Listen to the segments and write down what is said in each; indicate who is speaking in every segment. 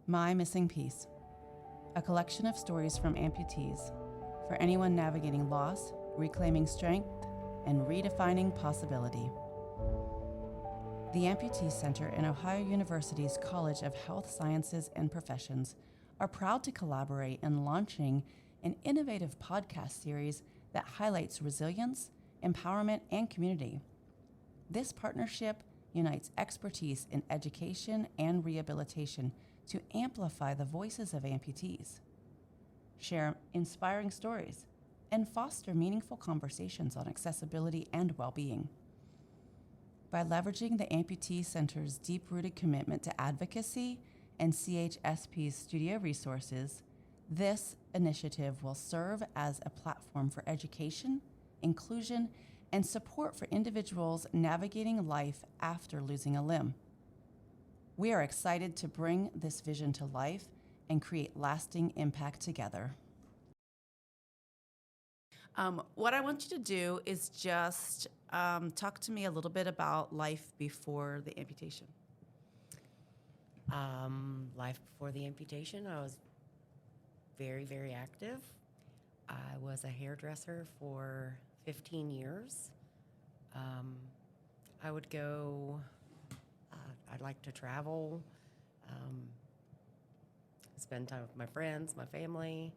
Speaker 1: My Missing Piece, a collection of stories from amputees for anyone navigating loss, reclaiming strength, and redefining possibility. The Amputee Center and Ohio University's College of Health Sciences and Professions are proud to collaborate in launching an innovative podcast series that highlights resilience, empowerment, and community. This partnership unites expertise in education and rehabilitation to amplify the voices of amputees, share inspiring stories, and foster meaningful conversations on accessibility and well-being. By leveraging the Amputee Center's deep-rooted commitment to advocacy and CHSP's studio resources, this initiative will serve as a platform for education, inclusion, and support for individuals navigating life after losing a limb. We are excited to bring this vision to life and create lasting impact together. What I want you to do is just talk to me a little bit about life before the amputation.
Speaker 2: Life before the amputation, I was very, very active. I was a hairdresser for 15 years. I would go, I'd like to travel, spend time with my friends, my family.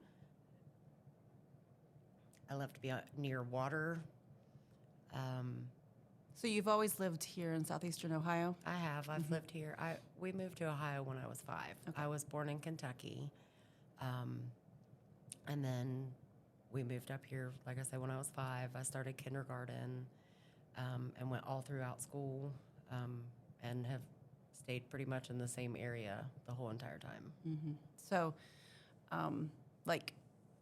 Speaker 2: I love to be near water.
Speaker 1: So you've always lived here in southeastern Ohio?
Speaker 2: I have. I've lived here. We moved to Ohio when I was 5.
Speaker 1: Okay.
Speaker 2: I was born in Kentucky. And then we moved up here, like I said, when I was 5. I started kindergarten and went all throughout school and have stayed pretty much in the same area the whole entire time.
Speaker 1: Mm-hmm. So, like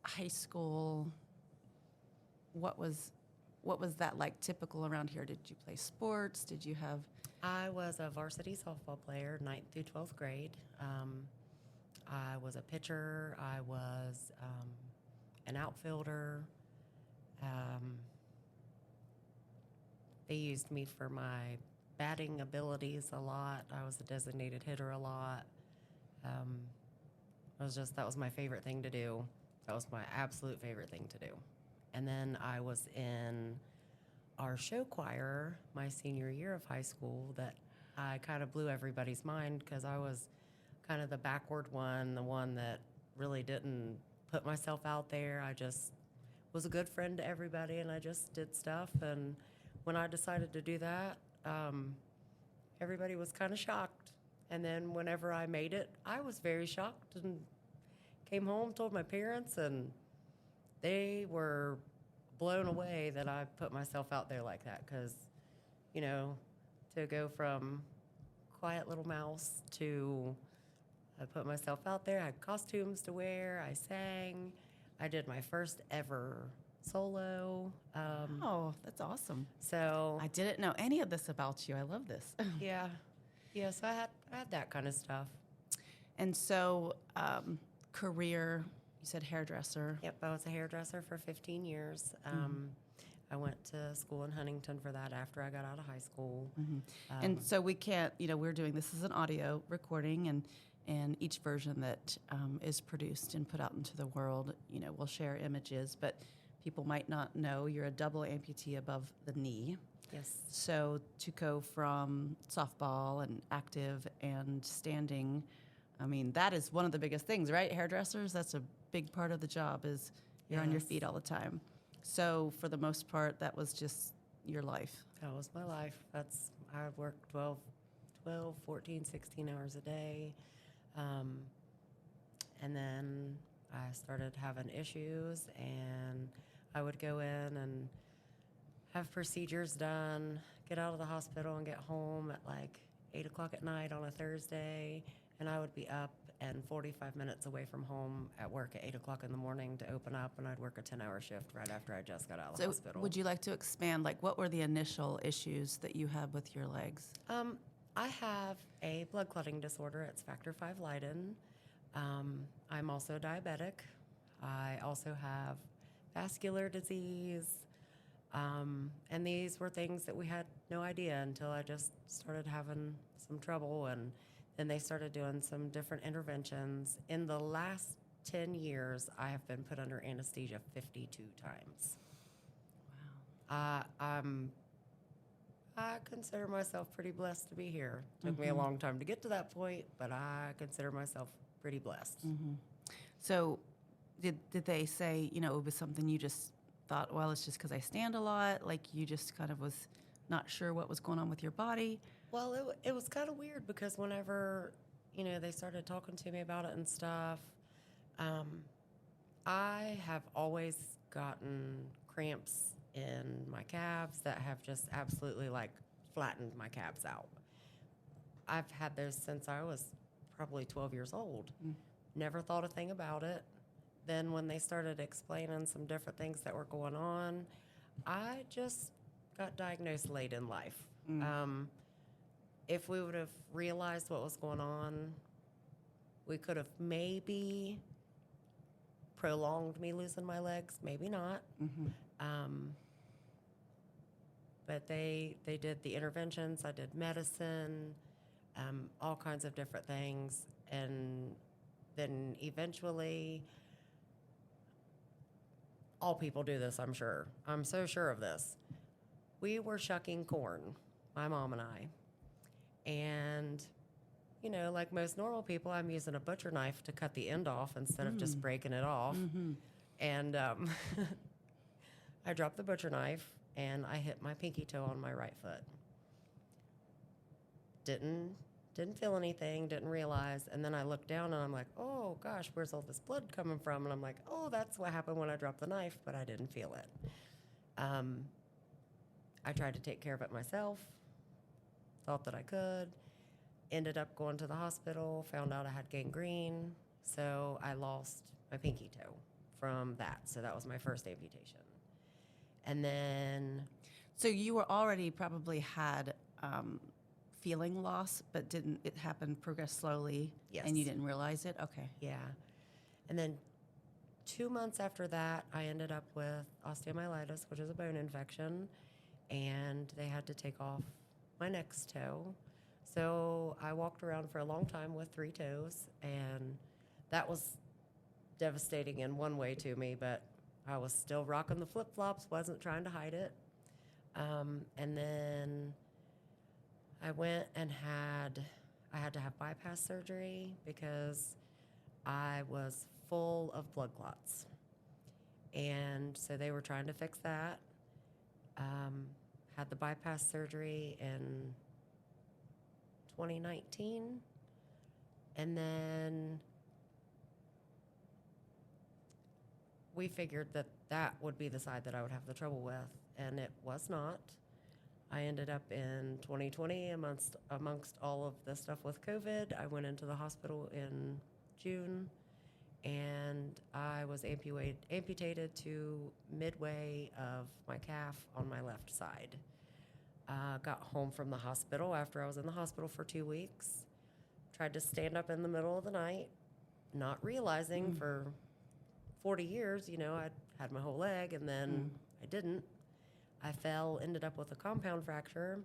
Speaker 1: high school, what was that like typical around here? Did you play sports? Did you have?
Speaker 2: I was a varsity softball player, 9th through 12th grade. I was a pitcher. I was an outfielder. They used me for my batting abilities a lot. I was a designated hitter a lot. That was my favorite thing to do. That was my absolute favorite thing to do. And then I was in our show choir my senior year of high school that I kind of blew everybody's mind because I was kind of the backward one, the one that really didn't put myself out there. I just was a good friend to everybody, and I just did stuff. And when I decided to do that, everybody was kind of shocked. And then whenever I made it, I was very shocked and came home, told my parents, and they were blown away that I put myself out there like that because, to go from quiet little mouse to I put myself out there. I had costumes to wear. I sang. I did my first ever solo.
Speaker 1: Oh, that's awesome.
Speaker 2: So
Speaker 1: I didn't know any of this about you. I love this.
Speaker 2: yeah. So I had that kind of stuff.
Speaker 1: And so, career, you said hairdresser.
Speaker 2: Yep, I was a hairdresser for 15 years. I went to school in Huntington for that after I got out of high school.
Speaker 1: And so we can't, we're doing this as an audio recording, and each version that is produced and put out into the world, we'll share images, but people might not know you're a double amputee above the knee.
Speaker 2: Yes.
Speaker 1: So to go from softball and active and standing, that is one of the biggest things, right? Hairdressers, that's a big part of the job is you're on your feet all the time. So for the most part, that was just your life.
Speaker 2: That was my life. I worked 12, 14, 16 hours a day. And then I started having issues, and I would go in and have procedures done, get out of the hospital and get home at like 8 o'clock at night on a Thursday, and I would be up and 45 minutes away from home at work at 8 o'clock in the morning to open up, and I'd work a 10-hour shift right after I just got out of the hospital.
Speaker 1: Would you like to expand, like what were the initial issues that you had with your legs?
Speaker 2: I have a blood clotting disorder. It's factor V Leiden. I'm also diabetic. I also have vascular disease. And these were things that we had no idea until I just started having some trouble. And Then they started doing some different interventions. In the last 10 years, I have been put under anesthesia 52 times. I consider myself pretty blessed to be here. Took me a long time to get to that point, but I consider myself pretty blessed.
Speaker 1: So did they say, you know, it was something you just thought, well, it's just because I stand a lot, like you just kind of was not sure what was going on with your body?
Speaker 2: Well, it was kind of weird because whenever, you know, they started talking to me about it and stuff, I have always gotten cramps in my calves that have just absolutely like flattened my calves out. I've had those since I was probably 12 years old. Never thought a thing about it. Then when they started explaining some different things that were going on, I just got diagnosed late in life. If we would have realized what was going on, we could have maybe prolonged me losing my legs, maybe not. But they did the interventions, I did medicine, all kinds of different things. And then eventually, all people do this, I'm sure. I'm so sure of this. We were shucking corn, my mom and I. And, you know, like most normal people, I'm using a butcher knife to cut the end off instead of just breaking it off. And I dropped the butcher knife and I hit my pinky toe on my right foot. Didn't feel anything, didn't realize. And then I looked down and I'm like, oh gosh, where's all this blood coming from? And I'm like, oh, that's what happened when I dropped the knife, but I didn't feel it. I tried to take care of it myself, thought that I could, ended up going to the hospital, found out I had gangrene, so I lost my pinky toe from that. So that was my first amputation. And then...
Speaker 1: So you were already probably had feeling loss, but didn't it happen, progress slowly?
Speaker 2: Yes.
Speaker 1: And you didn't realize it? Okay.
Speaker 2: Yeah. And then 2 months after that, I ended up with osteomyelitis, which is a bone infection, and they had to take off my next toe. So I walked around for a long time with 3 toes, and that was devastating in one way to me, but I was still rocking the flip-flops, wasn't trying to hide it. And then I went and I had to have bypass surgery because I was full of blood clots. And so they were trying to fix that. Had the bypass surgery in 2019. And then we figured that that would be the side that I would have the trouble with, and it was not. I ended up in 2020 amongst all of the stuff with COVID. I went into the hospital in June, and I was amputated to midway of my calf on my left side. Got home from the hospital after I was in the hospital for 2 weeks. Tried to stand up in the middle of the night, not realizing for 40 years, you know, I'd had my whole leg, and then I didn't. I fell, ended up with a compound fracture.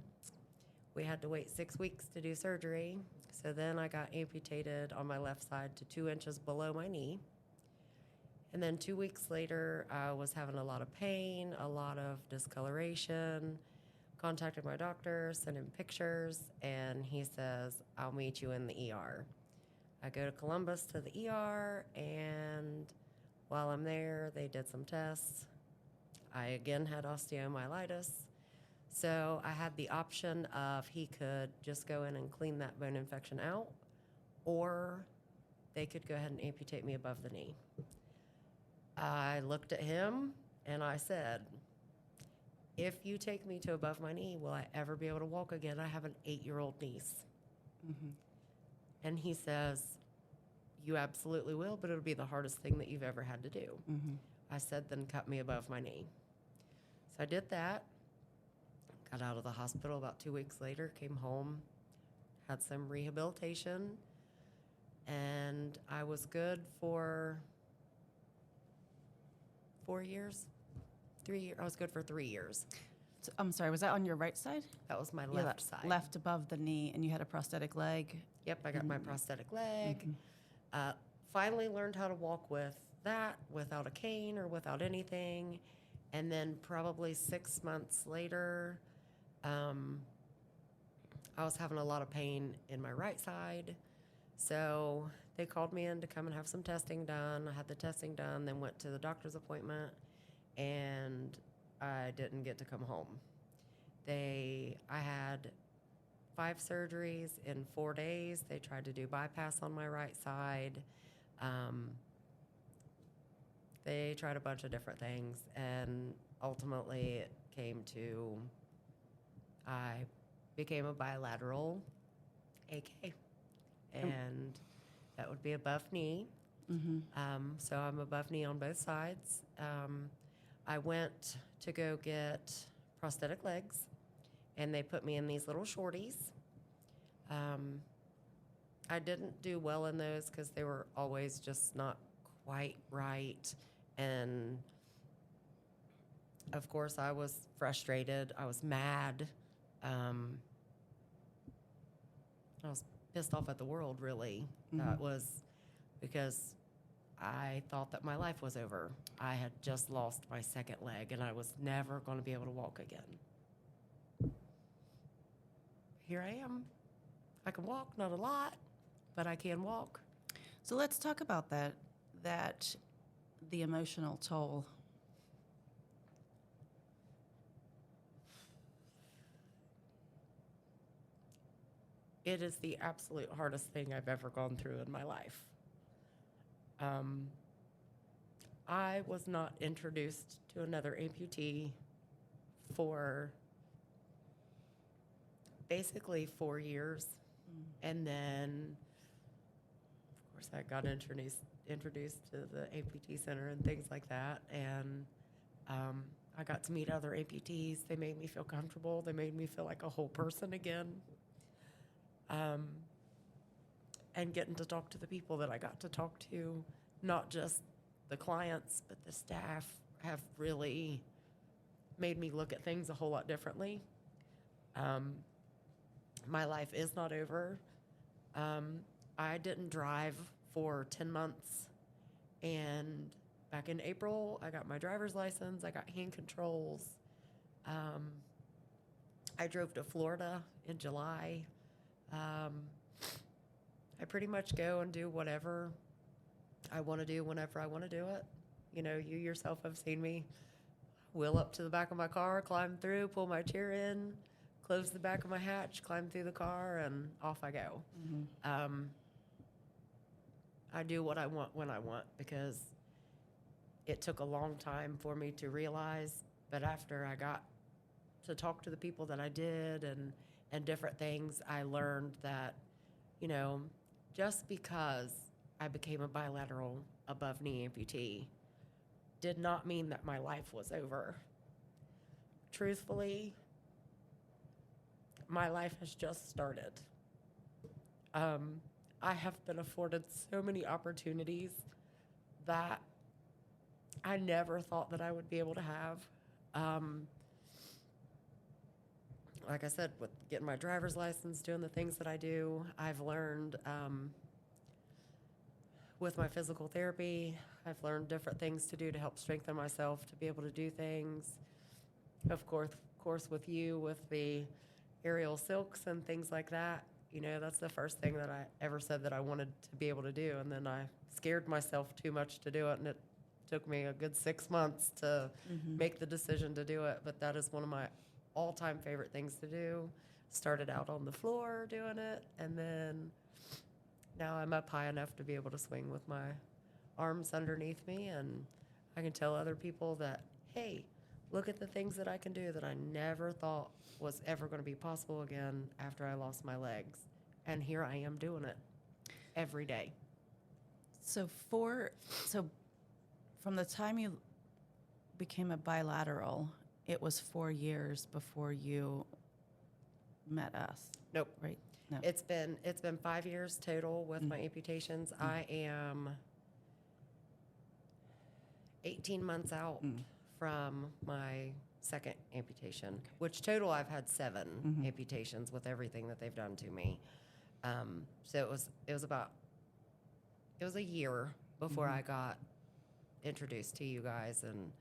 Speaker 2: We had to wait 6 weeks to do surgery. So then I got amputated on my left side to 2 inches below my knee. And then 2 weeks later, I was having a lot of pain, a lot of discoloration. Contacted my doctor, sent him pictures, and he says, I'll meet you in the ER. I go to Columbus to the ER, and while I'm there, they did some tests. I again had osteomyelitis. So I had the option of he could just go in and clean that bone infection out, or they could go ahead and amputate me above the knee. I looked at him and I said, if you take me to above my knee, will I ever be able to walk again? I have an 8-year-old niece. And he says, you absolutely will, but it'll be the hardest thing that you've ever had to do. I said, then cut me above my knee. So I did that, got out of the hospital about 2 weeks later, came home, had some rehabilitation, and I was good for 4 years. 3 years. I was good for 3 years.
Speaker 1: So, I'm sorry, was that on your right side?
Speaker 2: That was my left side.
Speaker 1: Left above the knee, and you had a prosthetic leg?
Speaker 2: Yep, I got my prosthetic leg. Finally learned how to walk with that without a cane or without anything. And then probably 6 months later, I was having a lot of pain in my right side. So they called me in to come and have some testing done. I had the testing done, then went to the doctor's appointment, and I didn't get to come home. I had 5 surgeries in 4 days. They tried to do bypass on my right side. They tried a bunch of different things, and ultimately it came to I became a bilateral AK, and that would be above knee. So I'm above knee on both sides. I went to go get prosthetic legs, and they put me in these little shorties. I didn't do well in those because they were always just not quite right. And of course, I was frustrated. I was mad. I was pissed off at the world, really. That was because I thought that my life was over. I had just lost my second leg, and I was never going to be able to walk again. Here I am. I can walk, not a lot, but I can walk.
Speaker 1: So let's talk about that the emotional toll.
Speaker 2: It is the absolute hardest thing I've ever gone through in my life. I was not introduced to another amputee for basically 4 years. And then, of course, I got introduced to the amputee center and things like that. And I got to meet other amputees. They made me feel comfortable. They made me feel like a whole person again. And getting to talk to the people that I got to talk to, not just the clients, but the staff, have really made me look at things a whole lot differently. My life is not over. I didn't drive for 10 months, and back in April, I got my driver's license. I got hand controls. I drove to Florida in July. I pretty much go and do whatever I want to do whenever I want to do it. You know, you yourself have seen me wheel up to the back of my car, climb through, pull my chair in, close the back of my hatch, climb through the car, and off I go. I do what I want when I want, because it took a long time for me to realize, but after I got to talk to the people that I did and different things, I learned that, you know, just because I became a bilateral above knee amputee did not mean that my life was over. Truthfully, my life has just started. I have been afforded so many opportunities that I never thought that I would be able to have. Like I said, with getting my driver's license, doing the things that I do, I've learned with my physical therapy, I've learned different things to do to help strengthen myself to be able to do things. Of course, with you, with the aerial silks and things like that, you know, that's the first thing that I ever said that I wanted to be able to do. And then I scared myself too much to do it, and it took me a good 6 months to make the decision to do it. But that is one of my all-time favorite things to do. Started out on the floor doing it, and then now I'm up high enough to be able to swing with my arms underneath me, and I can tell other people that, hey, look at the things that I can do that I never thought was ever going to be possible again after I lost my legs. And here I am doing it every day.
Speaker 1: So from the time you became a bilateral, it was 4 years before you met us.
Speaker 2: Nope.
Speaker 1: Right? No.
Speaker 2: It's been 5 years total with my amputations. I am 18 months out from my second amputation, which total I've had 7 amputations with everything that they've done to me. So it was a year before I got introduced to you guys, and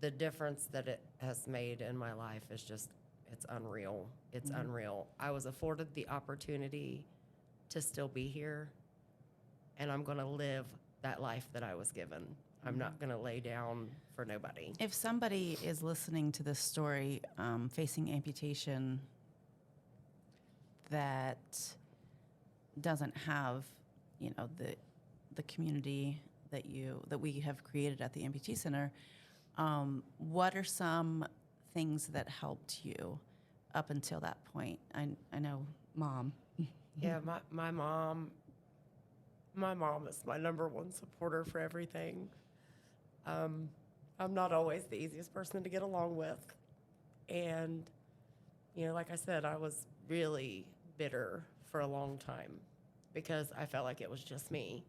Speaker 2: the difference that it has made in my life is just, it's unreal. It's unreal. I was afforded the opportunity to still be here, and I'm going to live that life that I was given. I'm not going to lay down for nobody.
Speaker 1: If somebody is listening to this story, facing amputation, that doesn't have, the community that we have created at the Amputee Center, what are some things that helped you up until that point? I know, Mom.
Speaker 2: Yeah, my mom is my number one supporter for everything. I'm not always the easiest person to get along with. And, like I said, I was really bitter for a long time because I felt like it was just me.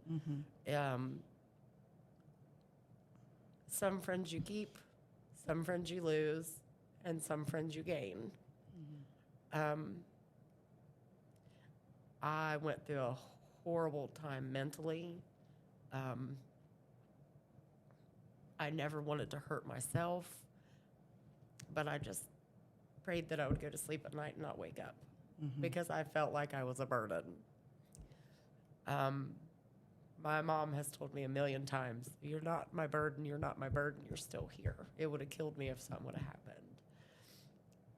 Speaker 2: Some friends you keep, some friends you lose, and some friends you gain. I went through a horrible time mentally. I never wanted to hurt myself, but I just prayed that I would go to sleep at night and not wake up because I felt like I was a burden. My mom has told me a million times, "You're not my burden, you're not my burden, you're still here." It would have killed me if something would have happened.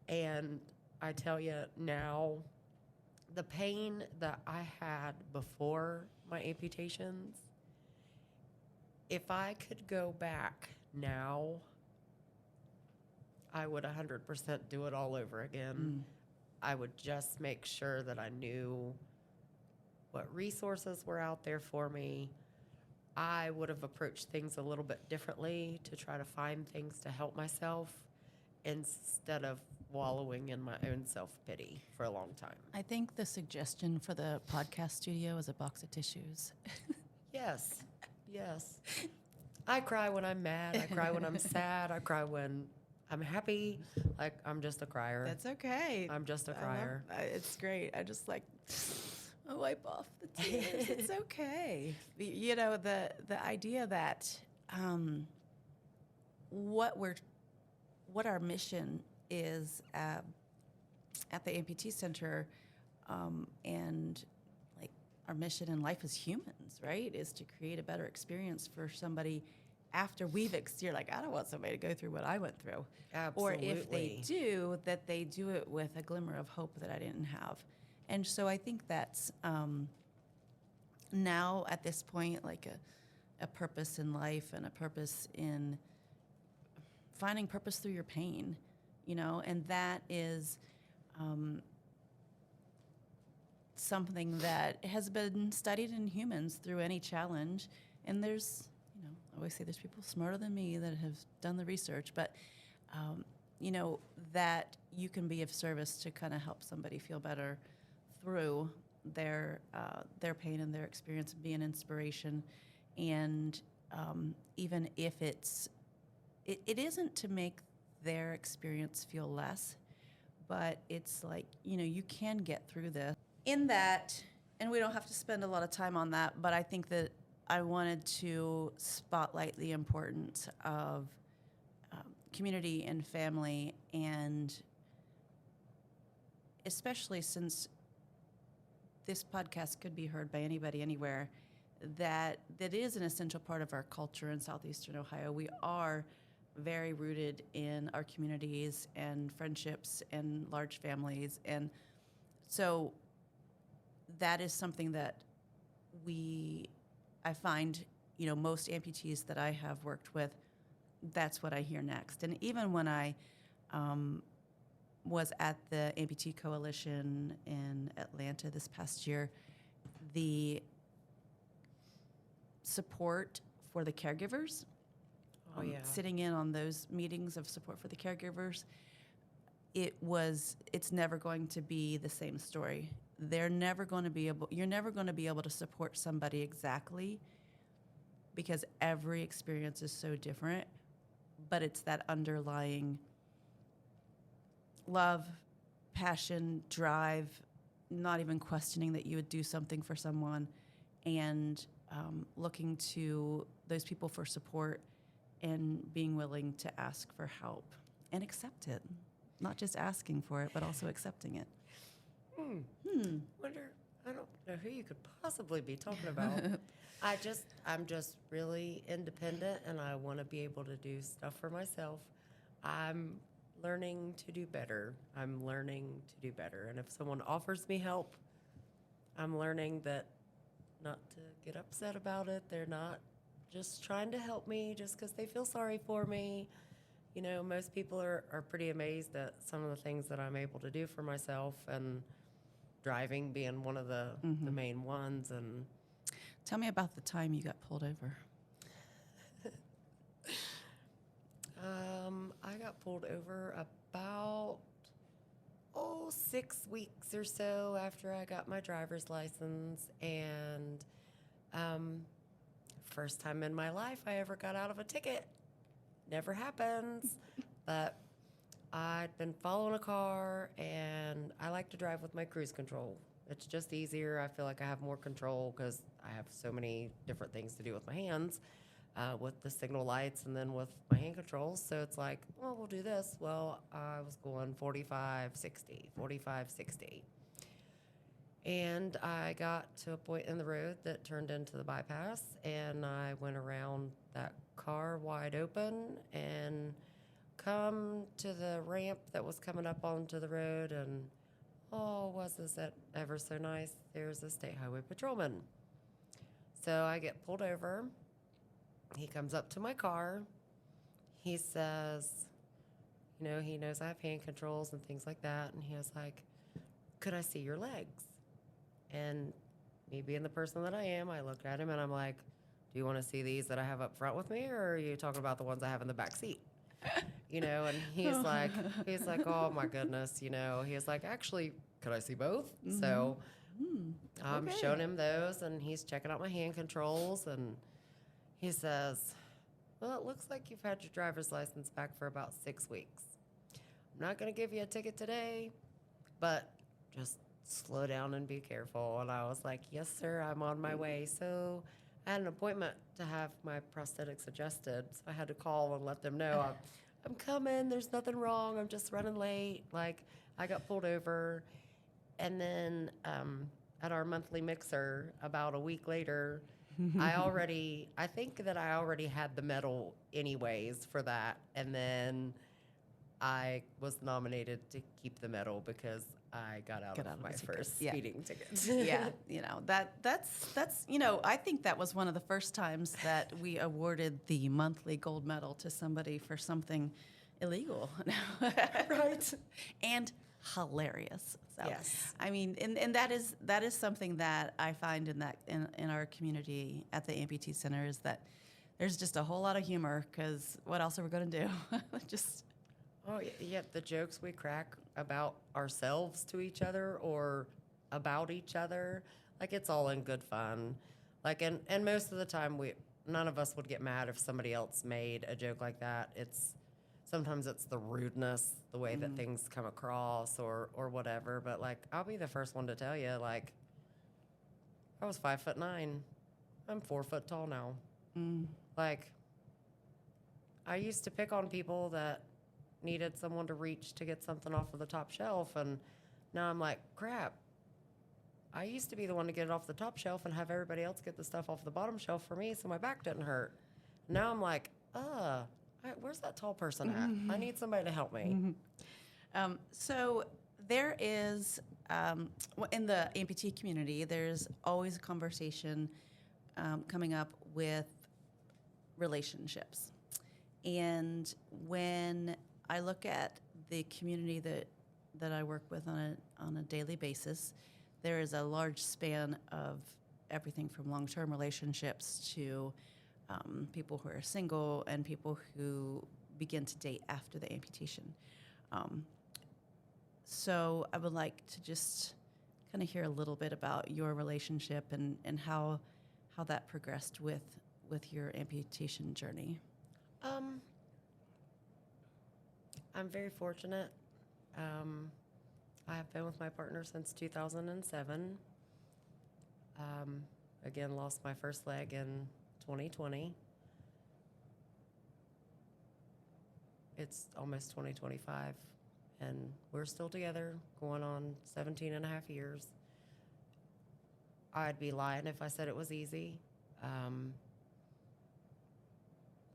Speaker 2: And I tell you now, the pain that I had before my amputations, if I could go back now, I would 100% do it all over again. I would just make sure that I knew what resources were out there for me. I would have approached things a little bit differently to try to find things to help myself instead of wallowing in my own self-pity for a long time.
Speaker 1: I think the suggestion for the podcast studio is a box of tissues.
Speaker 2: Yes. I cry when I'm mad. I cry when I'm sad. I cry when I'm happy. Like, I'm just a crier.
Speaker 1: That's okay.
Speaker 2: I'm just a crier.
Speaker 1: It's great. I just I wipe off the tears. It's okay. The idea that what our mission is at the Amputee Center, and like our mission in life as humans, right, is to create a better experience for somebody after you're like, I don't want somebody to go through what I went through.
Speaker 2: Absolutely.
Speaker 1: Or if they do, that they do it with a glimmer of hope that I didn't have. And so I think that's now at this point, like a purpose in life and a purpose in finding purpose through your pain, and that is something that has been studied in humans through any challenge. And there's, I always say there's people smarter than me that have done the research, but, that you can be of service to kind of help somebody feel better through their pain and their experience, and be an inspiration. And even if it isn't to make their experience feel less, but it's like, you can get through this. In that, and we don't have to spend a lot of time on that, but I think that I wanted to spotlight the importance of community and family, and especially since this podcast could be heard by anybody, anywhere, that is an essential part of our culture in Southeastern Ohio. We are very rooted in our communities and friendships and large families. And so that is something that I find, most amputees that I have worked with, that's what I hear next. And even when I was at the Amputee Coalition in Atlanta this past year, the support for the caregivers, sitting in on those meetings of support for the caregivers, it's never going to be the same story. You're never going to be able to support somebody exactly, because every experience is so different, but it's that underlying love, passion, drive, not even questioning that you would do something for someone, and looking to those people for support and being willing to ask for help and accept it. Not just asking for it, but also accepting it.
Speaker 2: Wonder, I don't know who you could possibly be talking about. I'm just really independent, and I want to be able to do stuff for myself. I'm learning to do better. I'm learning to do better. And if someone offers me help, I'm learning that not to get upset about it. They're not just trying to help me just because they feel sorry for me. You know, most people are pretty amazed at some of the things that I'm able to do for myself, and driving being one of the main ones. And
Speaker 1: Tell me about the time you got pulled over.
Speaker 2: I got pulled over about 6 weeks or so after I got my driver's license, and first time in my life I ever got out of a ticket. Never happens, but I'd been following a car, and I like to drive with my cruise control. It's just easier. I feel like I have more control because I have so many different things to do with my hands, with the signal lights and then with my hand controls. So it's like, well, we'll do this. Well, I was going 45, 60, 45, 60. And I got to a point in the road that turned into the bypass, and I went around that car wide open and come to the ramp that was coming up onto the road, and wasn't that ever so nice? There's a state highway patrolman. So I get pulled over. He comes up to my car. He says, you know, he knows I have hand controls and things like that, and he was like, could I see your legs? And me being the person that I am, I looked at him and I'm like, do you want to see these that I have up front with me, or are you talking about the ones I have in the back seat? You know, and he's like, oh my goodness, you know, he's like, actually, could I see both? So I'm showing him those, and he's checking out my hand controls, and he says, well, it looks like you've had your driver's license back for about 6 weeks. I'm not going to give you a ticket today, but just slow down and be careful. And I was like, yes, sir, I'm on my way. So I had an appointment to have my prosthetics adjusted. So I had to call and let them know I'm coming. There's nothing wrong. I'm just running late. Like, I got pulled over. And then at our monthly mixer, about a week later, I think that I already had the medal anyways for that. And then I was nominated to keep the medal because I got out of my first speeding ticket.
Speaker 1: Yeah, you know, that's you know, I think that was one of the first times that we awarded the monthly gold medal to somebody for something illegal.
Speaker 2: Right.
Speaker 1: And hilarious. So,
Speaker 2: yes.
Speaker 1: I mean, and that is something that I find in our community at the Amputee Center, is that there's just a whole lot of humor, because what else are we going to do? Just.
Speaker 2: Oh, yeah, the jokes we crack about ourselves to each other or about each other, like, it's all in good fun. Like, and most of the time, none of us would get mad if somebody else made a joke like that. Sometimes it's the rudeness, the way that things come across or whatever. But, like, I'll be the first one to tell you, like, I was 5'9". I'm 4 foot tall now. Like, I used to pick on people that needed someone to reach to get something off of the top shelf, and now I'm like, crap, I used to be the one to get it off the top shelf and have everybody else get the stuff off the bottom shelf for me so my back didn't hurt. Now I'm like, where's that tall person at? I need somebody to help me.
Speaker 1: So there is, in the amputee community, there's always a conversation coming up with relationships. And when I look at the community that I work with on a daily basis, there is a large span of everything from long-term relationships to people who are single and people who begin to date after the amputation. So I would like to just kind of hear a little bit about your relationship and how that progressed with your amputation journey.
Speaker 2: I'm very fortunate. I have been with my partner since 2007. Again, lost my first leg in 2020. It's almost 2025, and we're still together, going on 17 and a half years. I'd be lying if I said it was easy.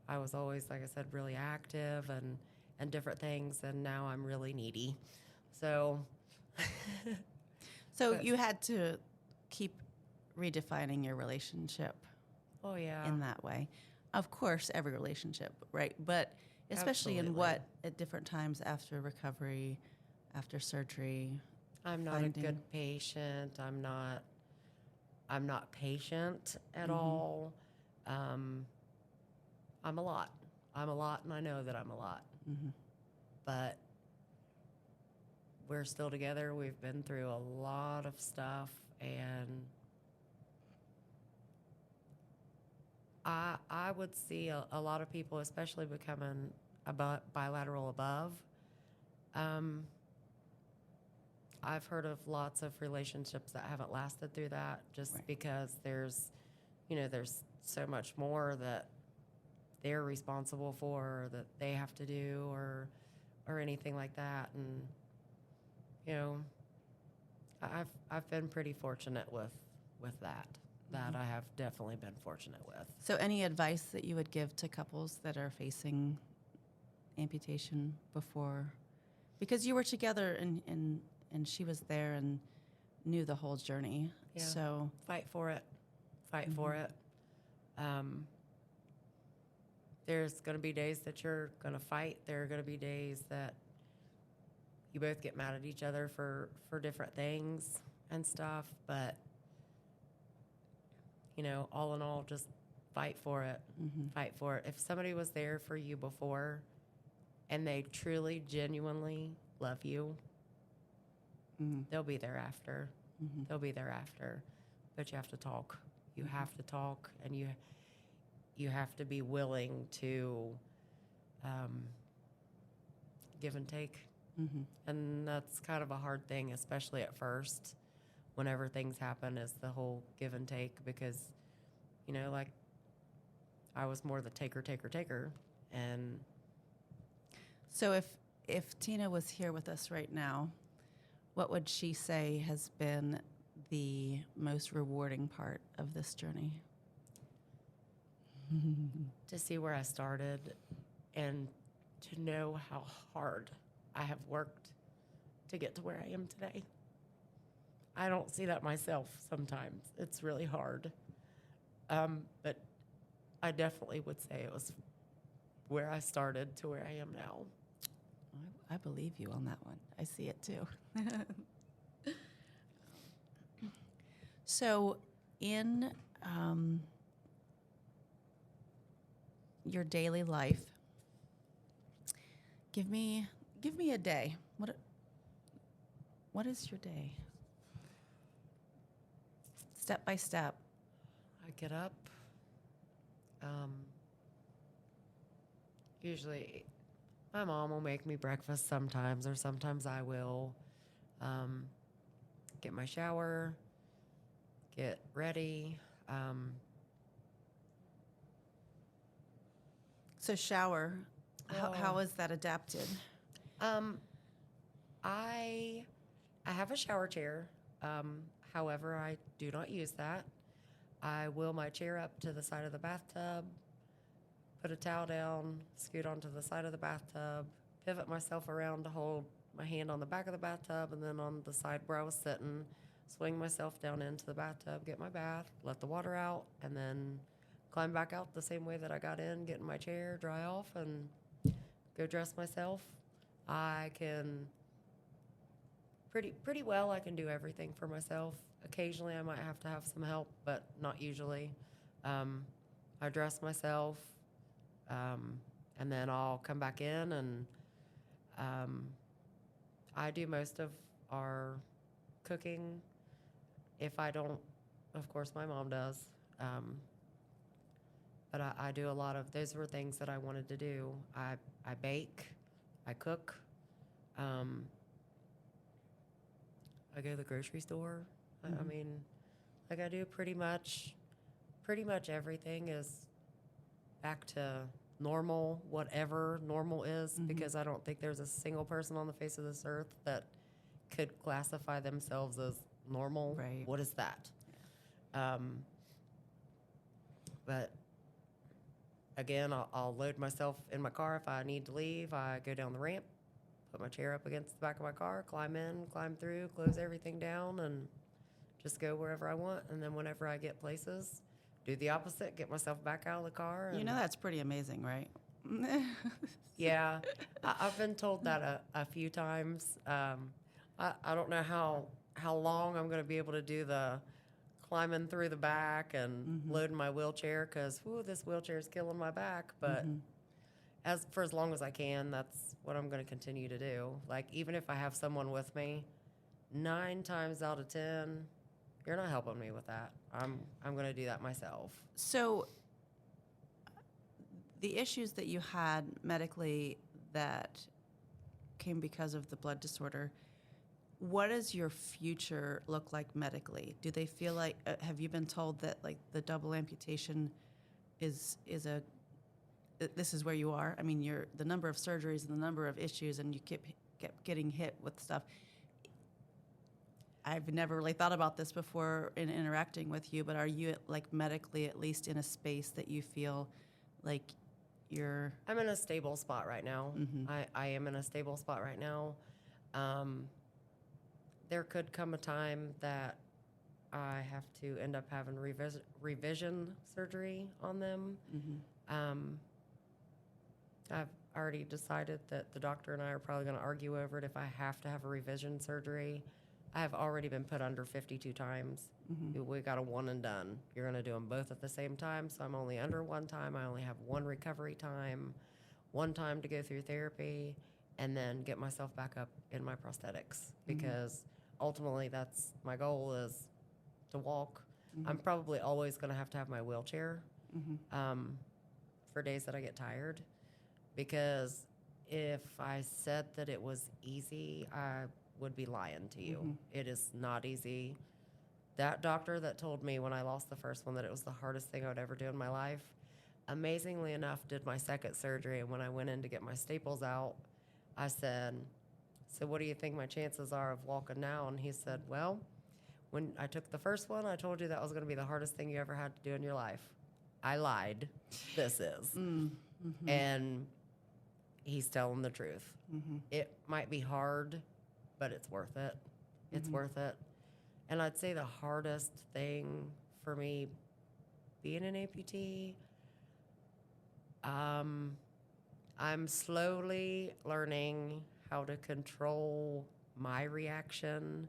Speaker 2: I was always, like I said, really active and different things, and now I'm really needy. So,
Speaker 1: So
Speaker 2: but-
Speaker 1: you had to keep redefining your relationship
Speaker 2: oh yeah,
Speaker 1: in that way. Of course, every relationship, right? But especially in
Speaker 2: Absolutely.
Speaker 1: what at different times after recovery, after surgery.
Speaker 2: I'm not
Speaker 1: finding-
Speaker 2: a good patient. I'm not patient at
Speaker 1: Mhm.
Speaker 2: all. I'm a lot. I'm a lot, and I know that I'm a lot.
Speaker 1: Mhm.
Speaker 2: But we're still together. We've been through a lot of stuff, and I would see a lot of people, especially becoming bilateral above. I've heard of lots of relationships that haven't lasted through that, just
Speaker 1: Right.
Speaker 2: because there's so much more that they're responsible for, or that they have to do, or anything like that. And you know, I've been pretty fortunate with that. That I have definitely been fortunate with.
Speaker 1: So any advice that you would give to couples that are facing amputation before? Because you were together and she was there and knew the whole journey.
Speaker 2: Yeah.
Speaker 1: So
Speaker 2: Fight for it. Fight for it. There's going to be days that you're going to fight. There are going to be days that you both get mad at each other for different things and stuff. But, all in all, just fight for it. Fight for it. If somebody was there for you before and they truly, genuinely love you, they'll be there after. They'll be there after. But you have to talk. You have to talk, and you have to be willing to give and take. And that's kind of a hard thing, especially at first, whenever things happen, is the whole give and take, because, like, I was more the taker. And
Speaker 1: so if Tina was here with us right now, what would she say has been the most rewarding part of this journey?
Speaker 2: to see where I started and to know how hard I have worked to get to where I am today. I don't see that myself sometimes. It's really hard. But I definitely would say it was where I started to where I am now.
Speaker 1: I believe you on that one. I see it too. So in your daily life, give me a day. What is your day? Step by step.
Speaker 2: I get up. Usually, my mom will make me breakfast sometimes, or sometimes I will. Get my shower, get ready.
Speaker 1: So shower. How
Speaker 2: Oh.
Speaker 1: is that adapted?
Speaker 2: I have a shower chair. However, I do not use that. I wheel my chair up to the side of the bathtub, put a towel down, scoot onto the side of the bathtub, pivot myself around to hold my hand on the back of the bathtub, and then on the side where I was sitting, swing myself down into the bathtub, get my bath, let the water out, and then climb back out the same way that I got in, get in my chair, dry off, and go dress myself. I can pretty well. I can do everything for myself. Occasionally, I might have to have some help, but not usually. I dress myself, and then I'll come back in, and I do most of our cooking. If I don't, of course, my mom does. But I do a lot of, those were things that I wanted to do. I bake, I cook. I go to the grocery store. I
Speaker 1: Mhm.
Speaker 2: mean, like I do pretty much everything is back to normal, whatever normal is,
Speaker 1: Mhm.
Speaker 2: because I don't think there's a single person on the face of this earth that could classify themselves as normal.
Speaker 1: Right.
Speaker 2: What is that? Um, but again, I'll load myself in my car if I need to leave. I go down the ramp, put my chair up against the back of my car, climb in, climb through, close everything down, and just go wherever I want. And then whenever I get places, do the opposite, get myself back out of the car. And
Speaker 1: You know that's pretty amazing, right?
Speaker 2: yeah, I've been told that a few times. I don't know how long I'm going to be able to do the climbing through the back and
Speaker 1: Mhm.
Speaker 2: loading my wheelchair, because this wheelchair is killing my back. But
Speaker 1: Mhm.
Speaker 2: as long as I can, that's what I'm going to continue to do. Like, even if I have someone with me, 9 times out of 10, you're not helping me with that. I'm going to do that myself.
Speaker 1: So the issues that you had medically that came because of the blood disorder, what does your future look like medically? Do they feel like have you been told that like the double amputation is this is where you are? I mean, you're the number of surgeries and the number of issues, and you kept getting hit with stuff. I've never really thought about this before in interacting with you, but are you like medically at least in a space that you feel like you're
Speaker 2: I'm in a stable spot right now.
Speaker 1: Mhm.
Speaker 2: I am in a stable spot right now. Um, there could come a time that I have to end up having revision surgery on them.
Speaker 1: Mhm.
Speaker 2: Um, I've already decided that the doctor and I are probably going to argue over it if I have to have a revision surgery. I have already been put under 52 times.
Speaker 1: Mhm.
Speaker 2: We got a one and done. You're going to do them both at the same time, so I'm only under one time. I only have one recovery time, one time to go through therapy, and then get myself back up in my prosthetics, because ultimately that's my goal, is to walk. I'm probably always going to have my wheelchair for days that I get tired, because if I said that it was easy, I would be lying to you. It is not easy. That doctor that told me when I lost the first one that it was the hardest thing I would ever do in my life, amazingly enough, did my second surgery. And when I went in to get my staples out, I said, "So what do you think my chances are of walking now?" And he said, "Well, when I took the first one, I told you that was going to be the hardest thing you ever had to do in your life. I lied. This is." And he's telling the truth. It might be hard, but it's worth it. It's worth it. And I'd say the hardest thing for me being an amputee, I'm slowly learning how to control my reaction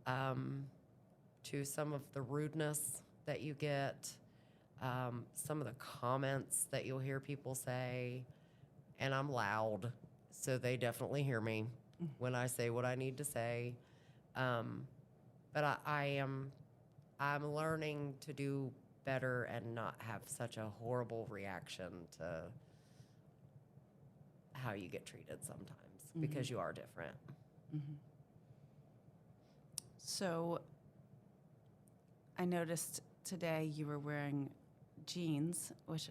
Speaker 2: to some of the rudeness that you get, some of the comments that you'll hear people say. And I'm loud, so they definitely hear me when I say what I need to say. But I'm learning to do better and not have such a horrible reaction to how you get treated sometimes, because you are different.
Speaker 1: So I noticed today you were wearing jeans, which,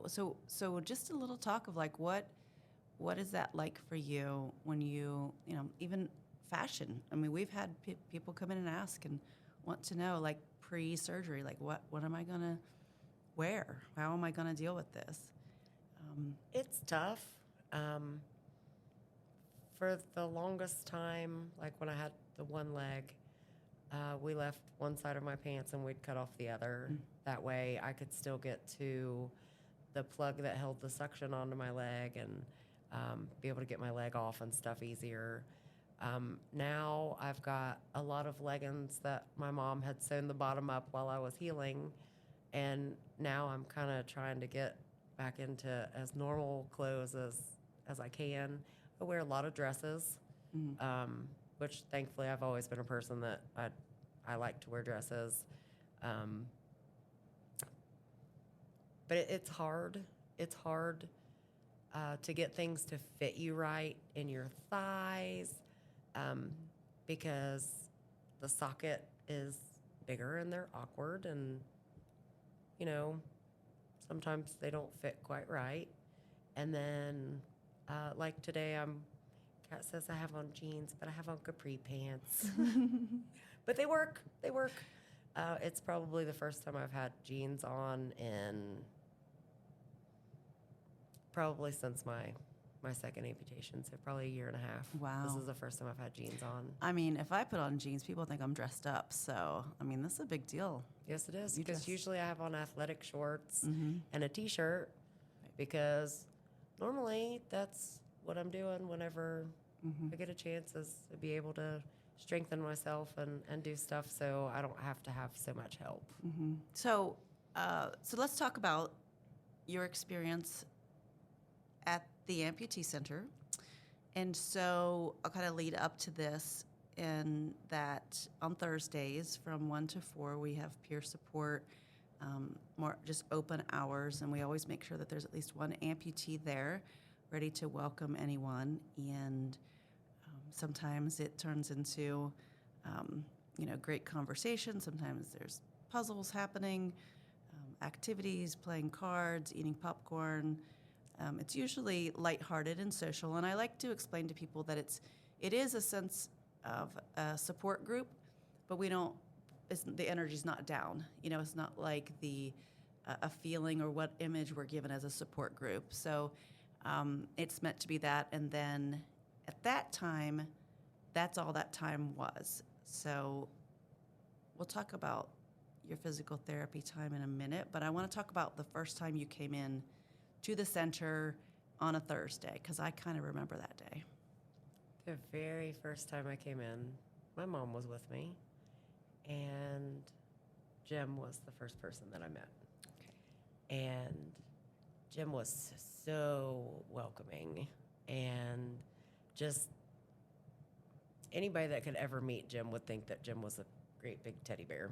Speaker 1: so just a little talk of like what is that like for you when even fashion? I mean, we've had people come in and ask and want to know like pre-surgery, like what am I gonna wear? How am I gonna deal with this?
Speaker 2: It's tough. For the longest time, like when I had the one leg, we left one side of my pants and we'd cut off the other. That way I could still get to the plug that held the suction onto my leg and be able to get my leg off and stuff easier. Now I've got a lot of leggings that my mom had sewn the bottom up while I was healing, and now I'm kind of trying to get back into as normal clothes as I can. I wear a lot of dresses, which thankfully I've always been a person that I like to wear dresses. But it's hard. It's hard to get things to fit you right in your thighs, because the socket is bigger and they're awkward, and you know, sometimes they don't fit quite right. And then, like today, Kat says I have on jeans, but I have on capri pants. But they work. They work. It's probably the first time I've had jeans on in probably since my second amputation, so probably a year and a half.
Speaker 1: Wow.
Speaker 2: This is the first time I've had jeans on.
Speaker 1: I mean, if I put on jeans, people think I'm dressed up. So, I mean, this is a big deal.
Speaker 2: Yes, it is,
Speaker 1: You
Speaker 2: because
Speaker 1: dress-
Speaker 2: usually I have on athletic shorts
Speaker 1: Mm-hmm.
Speaker 2: and a T-shirt, because normally that's what I'm doing whenever I get a chance, is to be able to strengthen myself and do stuff so I don't have to have so much help.
Speaker 1: So, so let's talk about your experience at the amputee center. And so I'll kind of lead up to this in that on Thursdays from 1 to 4, we have peer support, more just open hours, and we always make sure that there's at least one amputee there ready to welcome anyone. And sometimes it turns into, great conversation. Sometimes there's puzzles happening, activities, playing cards, eating popcorn. It's usually lighthearted and social, and I like to explain to people that it is a sense of a support group, but the energy's not down. It's not like a feeling or what image we're given as a support group. So it's meant to be that, and then at that time, that's all that time was. So we'll talk about your physical therapy time in a minute, but I want to talk about the first time you came in to the center on a Thursday, because I kind of remember that day.
Speaker 2: The very first time I came in, my mom was with me, and Jim was the first person that I met. Okay. And Jim was so welcoming, and just anybody that could ever meet Jim would think that Jim was a great big teddy bear.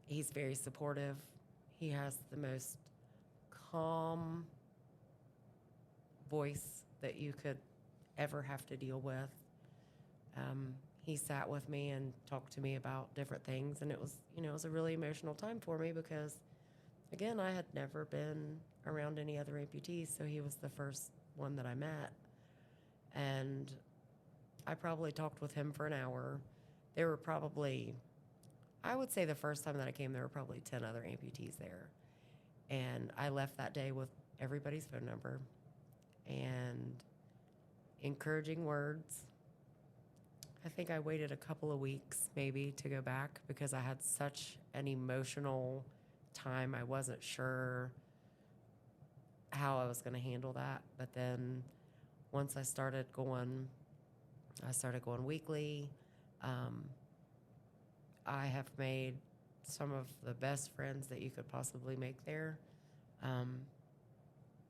Speaker 2: He's very supportive. He has the most calm voice that you could ever have to deal with. He sat with me and talked to me about different things, and it was a really emotional time for me because, again, I had never been around any other amputees, so he was the first one that I met. And I probably talked with him for an hour. There were probably, I would say the first time that I came, there were probably 10 other amputees there. And I left that day with everybody's phone number and encouraging words. I think I waited a couple of weeks maybe to go back because I had such an emotional time. I wasn't sure how I was going to handle that. But then once I started going weekly. I have made some of the best friends that you could possibly make there,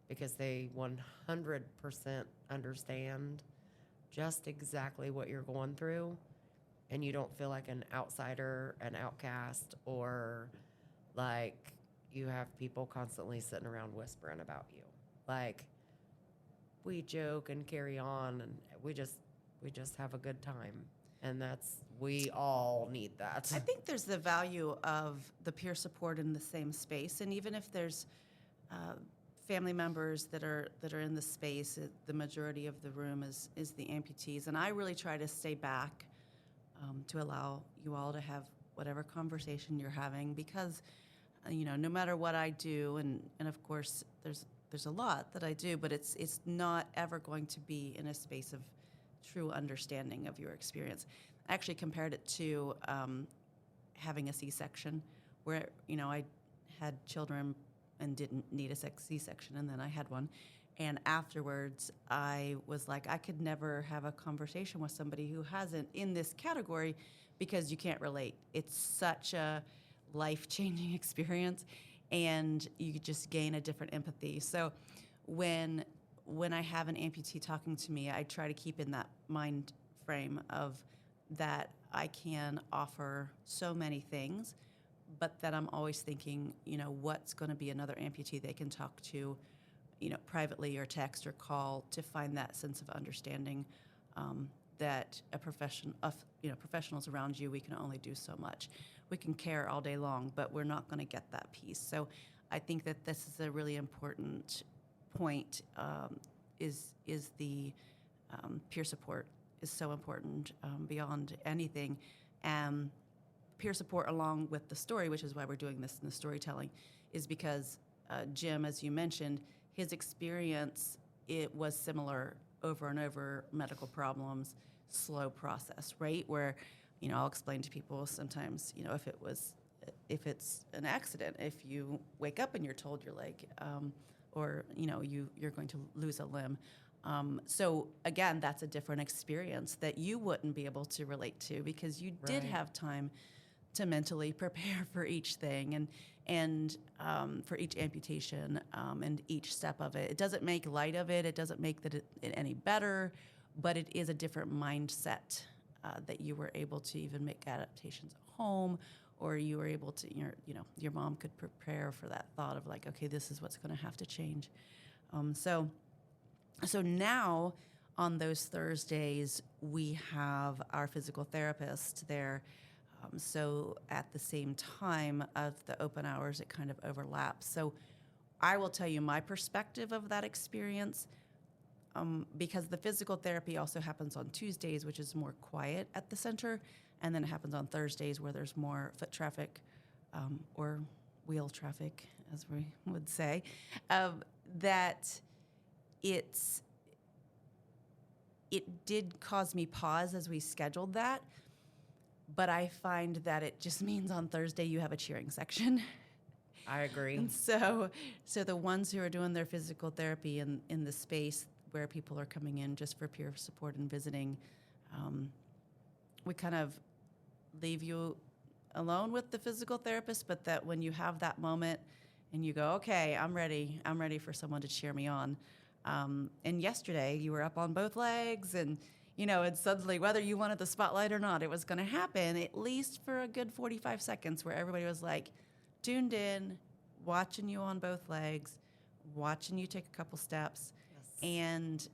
Speaker 2: because they 100% understand just exactly what you're going through, and you don't feel like an outsider, an outcast, or like you have people constantly sitting around whispering about you. Like, we joke and carry on, and we just have a good time. And we all need that.
Speaker 1: I think there's the value of the peer support in the same space, and even if there's family members that are in the space, the majority of the room is the amputees, and I really try to stay back to allow you all to have whatever conversation you're having, because no matter what I do, and of course there's a lot that I do, but it's not ever going to be in a space of true understanding of your experience. I actually compared it to having a C-section, where I had children and didn't need a C-section, and then I had one, and afterwards I was like, I could never have a conversation with somebody who hasn't in this category, because you can't relate. It's such a life-changing experience, and you just gain a different empathy. So when I have an amputee talking to me, I try to keep in that mind frame of that I can offer so many things, but that I'm always thinking, what's going to be another amputee they can talk to, privately or text or call, to find that sense of understanding that a professionals around you, we can only do so much. We can care all day long, but we're not going to get that piece. So I think that this is a really important point. Is the peer support is so important beyond anything. Peer support along with the story, which is why we're doing this in the storytelling, is because Jim, as you mentioned, his experience, it was similar over and over, medical problems, slow process, right? Where, I'll explain to people sometimes, if it's an accident, if you wake up and you're told your leg, or, you're going to lose a limb. So again, that's a different experience that you wouldn't be able to relate to because you did
Speaker 2: Right.
Speaker 1: have time to mentally prepare for each thing and for each amputation and each step of it. It doesn't make light of it. It doesn't make it any better, but it is a different mindset that you were able to even make adaptations at home, or you were able to, your mom could prepare for that thought of like, okay, this is what's going to have to change. So now on those Thursdays, we have our physical therapist there. So at the same time of the open hours, it kind of overlaps. So I will tell you my perspective of that experience, because the physical therapy also happens on Tuesdays, which is more quiet at the center, and then it happens on Thursdays where there's more foot traffic or wheel traffic, as we would say, that it did cause me pause as we scheduled that. But I find that it just means on Thursday you have a cheering section.
Speaker 2: I agree.
Speaker 1: And so the ones who are doing their physical therapy in the space where people are coming in just for peer support and visiting, we kind of leave you alone with the physical therapist, but that when you have that moment and you go, okay, I'm ready for someone to cheer me on. And yesterday you were up on both legs and suddenly, whether you wanted the spotlight or not, it was going to happen at least for a good 45 seconds where everybody was like tuned in, watching you on both legs, watching you take a couple steps.
Speaker 2: Yes.
Speaker 1: And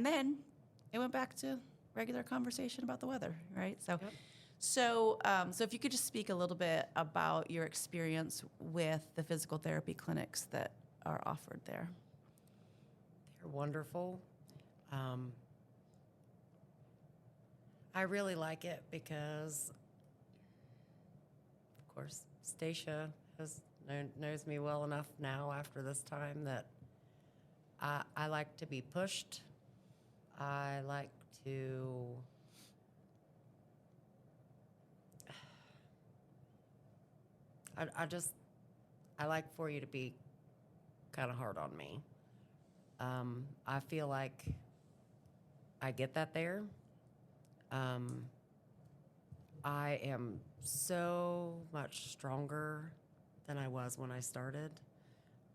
Speaker 1: then it went back to regular conversation about the weather, right? So,
Speaker 2: Yep.
Speaker 1: so if you could just speak a little bit about your experience with the physical therapy clinics that are offered there.
Speaker 2: They're wonderful. I really like it because, of course, Stacia knows me well enough now after this time that I like to be pushed. I like to I like for you to be kind of hard on me. I feel like I get that there. I am so much stronger than I was when I started.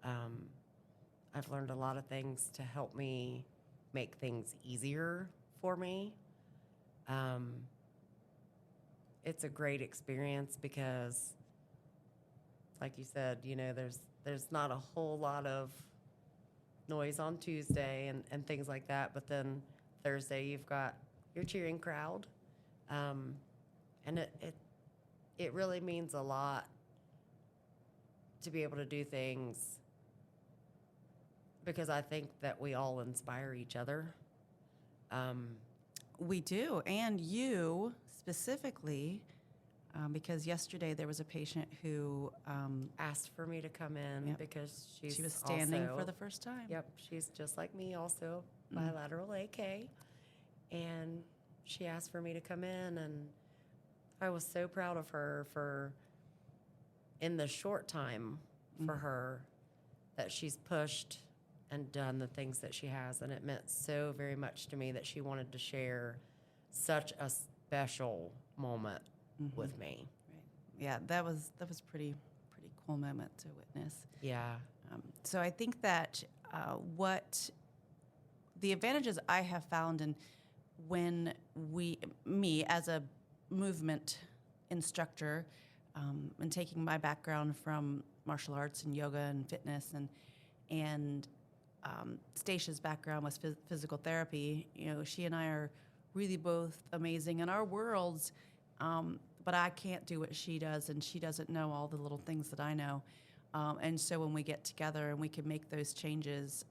Speaker 2: I've learned a lot of things to help me make things easier for me. It's a great experience because, like you said, there's not a whole lot of noise on Tuesday and things like that, but then Thursday you've got your cheering crowd, and it really means a lot to be able to do things because I think that we all inspire each other.
Speaker 1: We do, and you specifically, because yesterday there was a patient who
Speaker 2: Asked for me to come in
Speaker 1: Yep.
Speaker 2: because
Speaker 1: she was standing
Speaker 2: also,
Speaker 1: for the first time.
Speaker 2: Yep, she's just like me, also bilateral AK, and she asked for me to come in, and I was so proud of her for, in the short time for her, that she's pushed and done the things that she has, and it meant so very much to me that she wanted to share such a special moment with me.
Speaker 1: Right. Yeah, that was pretty cool moment to witness.
Speaker 2: Yeah.
Speaker 1: So I think that what the advantages I have found in when me as a movement instructor, and taking my background from martial arts and yoga and fitness and Stacia's background was physical therapy. She and I are really both amazing in our worlds, but I can't do what she does, and she doesn't know all the little things that I know. And so when we get together and we can make those changes,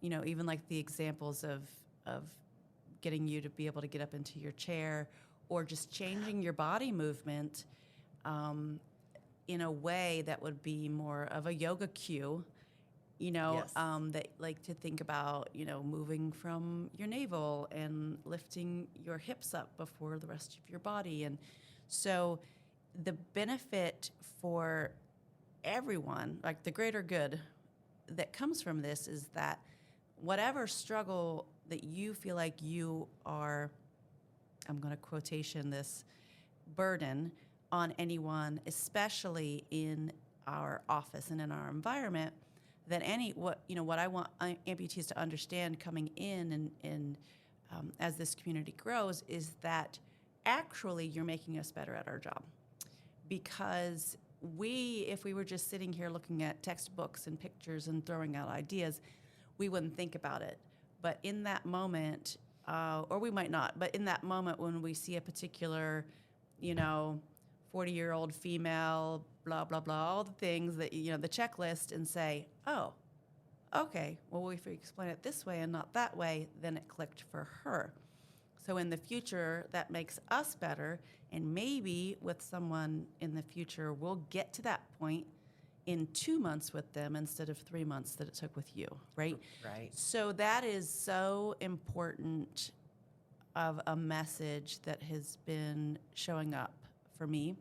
Speaker 1: even like the examples of getting you to be able to get up into your chair, or just changing your body movement in a way that would be more of a yoga cue,
Speaker 2: Yes.
Speaker 1: that like to think about, moving from your navel and lifting your hips up before the rest of your body. And so the benefit for everyone, like the greater good that comes from this, is that whatever struggle that you feel like you are, I'm going to quotation this, burden on anyone, especially in our office and in our environment, that what I want amputees to understand coming in and as this community grows, is that actually you're making us better at our job. Because if we were just sitting here looking at textbooks and pictures and throwing out ideas, we wouldn't think about it. But in that moment, or we might not, but in that moment when we see a particular, 40-year-old female, blah, blah, blah, all the things that, the checklist, and say, oh, okay, well, if we explain it this way and not that way, then it clicked for her. So in the future, that makes us better, and maybe with someone in the future, we'll get to that point in 2 months with them instead of 3 months that it took with you, right?
Speaker 2: Right.
Speaker 1: So that is so important of a message that has been showing up for me,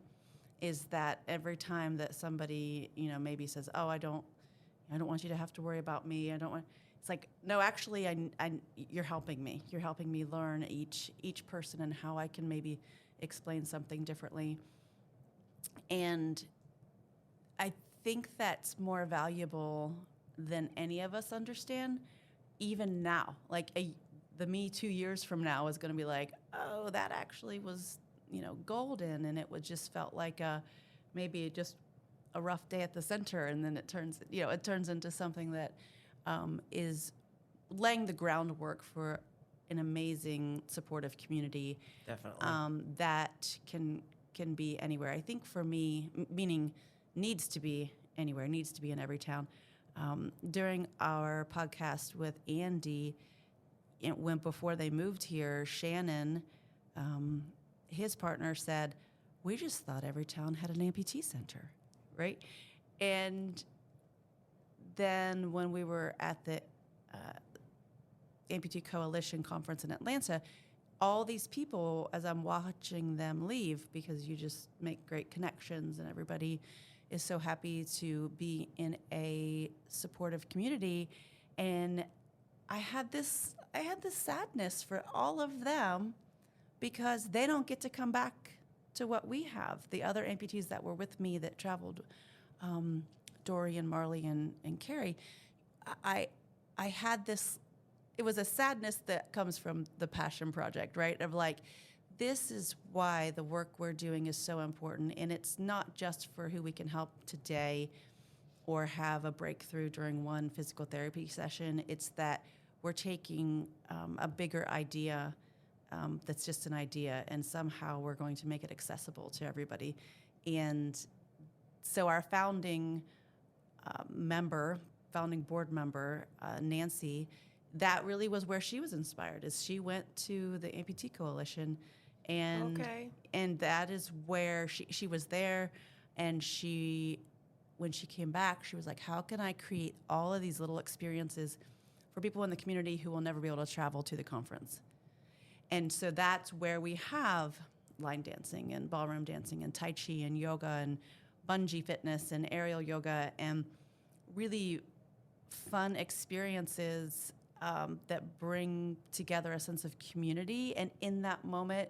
Speaker 1: is that every time that somebody, maybe says, oh, I don't want you to have to worry about me. It's like, no, actually, you're helping me. You're helping me learn each person and how I can maybe explain something differently. And I think that's more valuable than any of us understand, even now. Like the me 2 years from now is going to be like, oh, that actually was, golden, and it just felt like maybe just a rough day at the center, and then it turns into something that is laying the groundwork for an amazing supportive community.
Speaker 2: Definitely.
Speaker 1: That can be anywhere. I think for me, meaning needs to be anywhere, needs to be in every town. During our podcast with Andy, before they moved here, Shannon, his partner, said, we just thought every town had an amputee center, right? And then when we were at the Amputee Coalition conference in Atlanta, all these people, as I'm watching them leave, because you just make great connections and everybody is so happy to be in a supportive community. And I had this sadness for all of them, because they don't get to come back to what we have. The other amputees that were with me that traveled, Dory and Marley and Carrie, I had this, it was a sadness that comes from the Passion Project, right? Of like, this is why the work we're doing is so important. And it's not just for who we can help today or have a breakthrough during one physical therapy session. It's that we're taking a bigger idea that's just an idea, and somehow we're going to make it accessible to everybody. And so our founding board member, Nancy, that really was where she was inspired, is she went to the Amputee Coalition, and
Speaker 2: Okay.
Speaker 1: and that is where she was there, and when she came back, she was like, how can I create all of these little experiences for people in the community who will never be able to travel to the conference? And so that's where we have line dancing and ballroom dancing and Tai Chi and yoga and bungee fitness and aerial yoga, and really fun experiences that bring together a sense of community. And in that moment,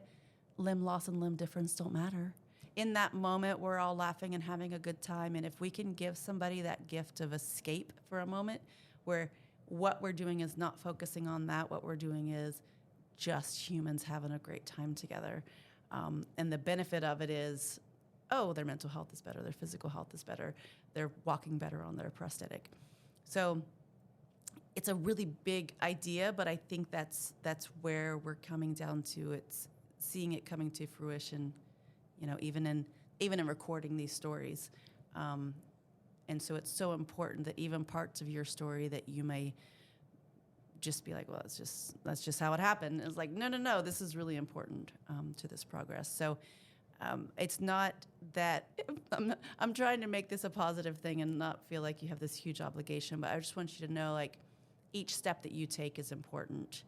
Speaker 1: limb loss and limb difference don't matter. In that moment, we're all laughing and having a good time. And if we can give somebody that gift of escape for a moment, where what we're doing is not focusing on that, what we're doing is just humans having a great time together. And the benefit of it is, oh, their mental health is better, their physical health is better, they're walking better on their prosthetic. So it's a really big idea, but I think that's where we're coming down to. It's seeing it coming to fruition, even in recording these stories. And so it's so important that even parts of your story that you may just be like, well, that's just how it happened. It's like, no, this is really important to this progress. So it's not that I'm trying to make this a positive thing and not feel like you have this huge obligation, but I just want you to know, like, each step that you take is important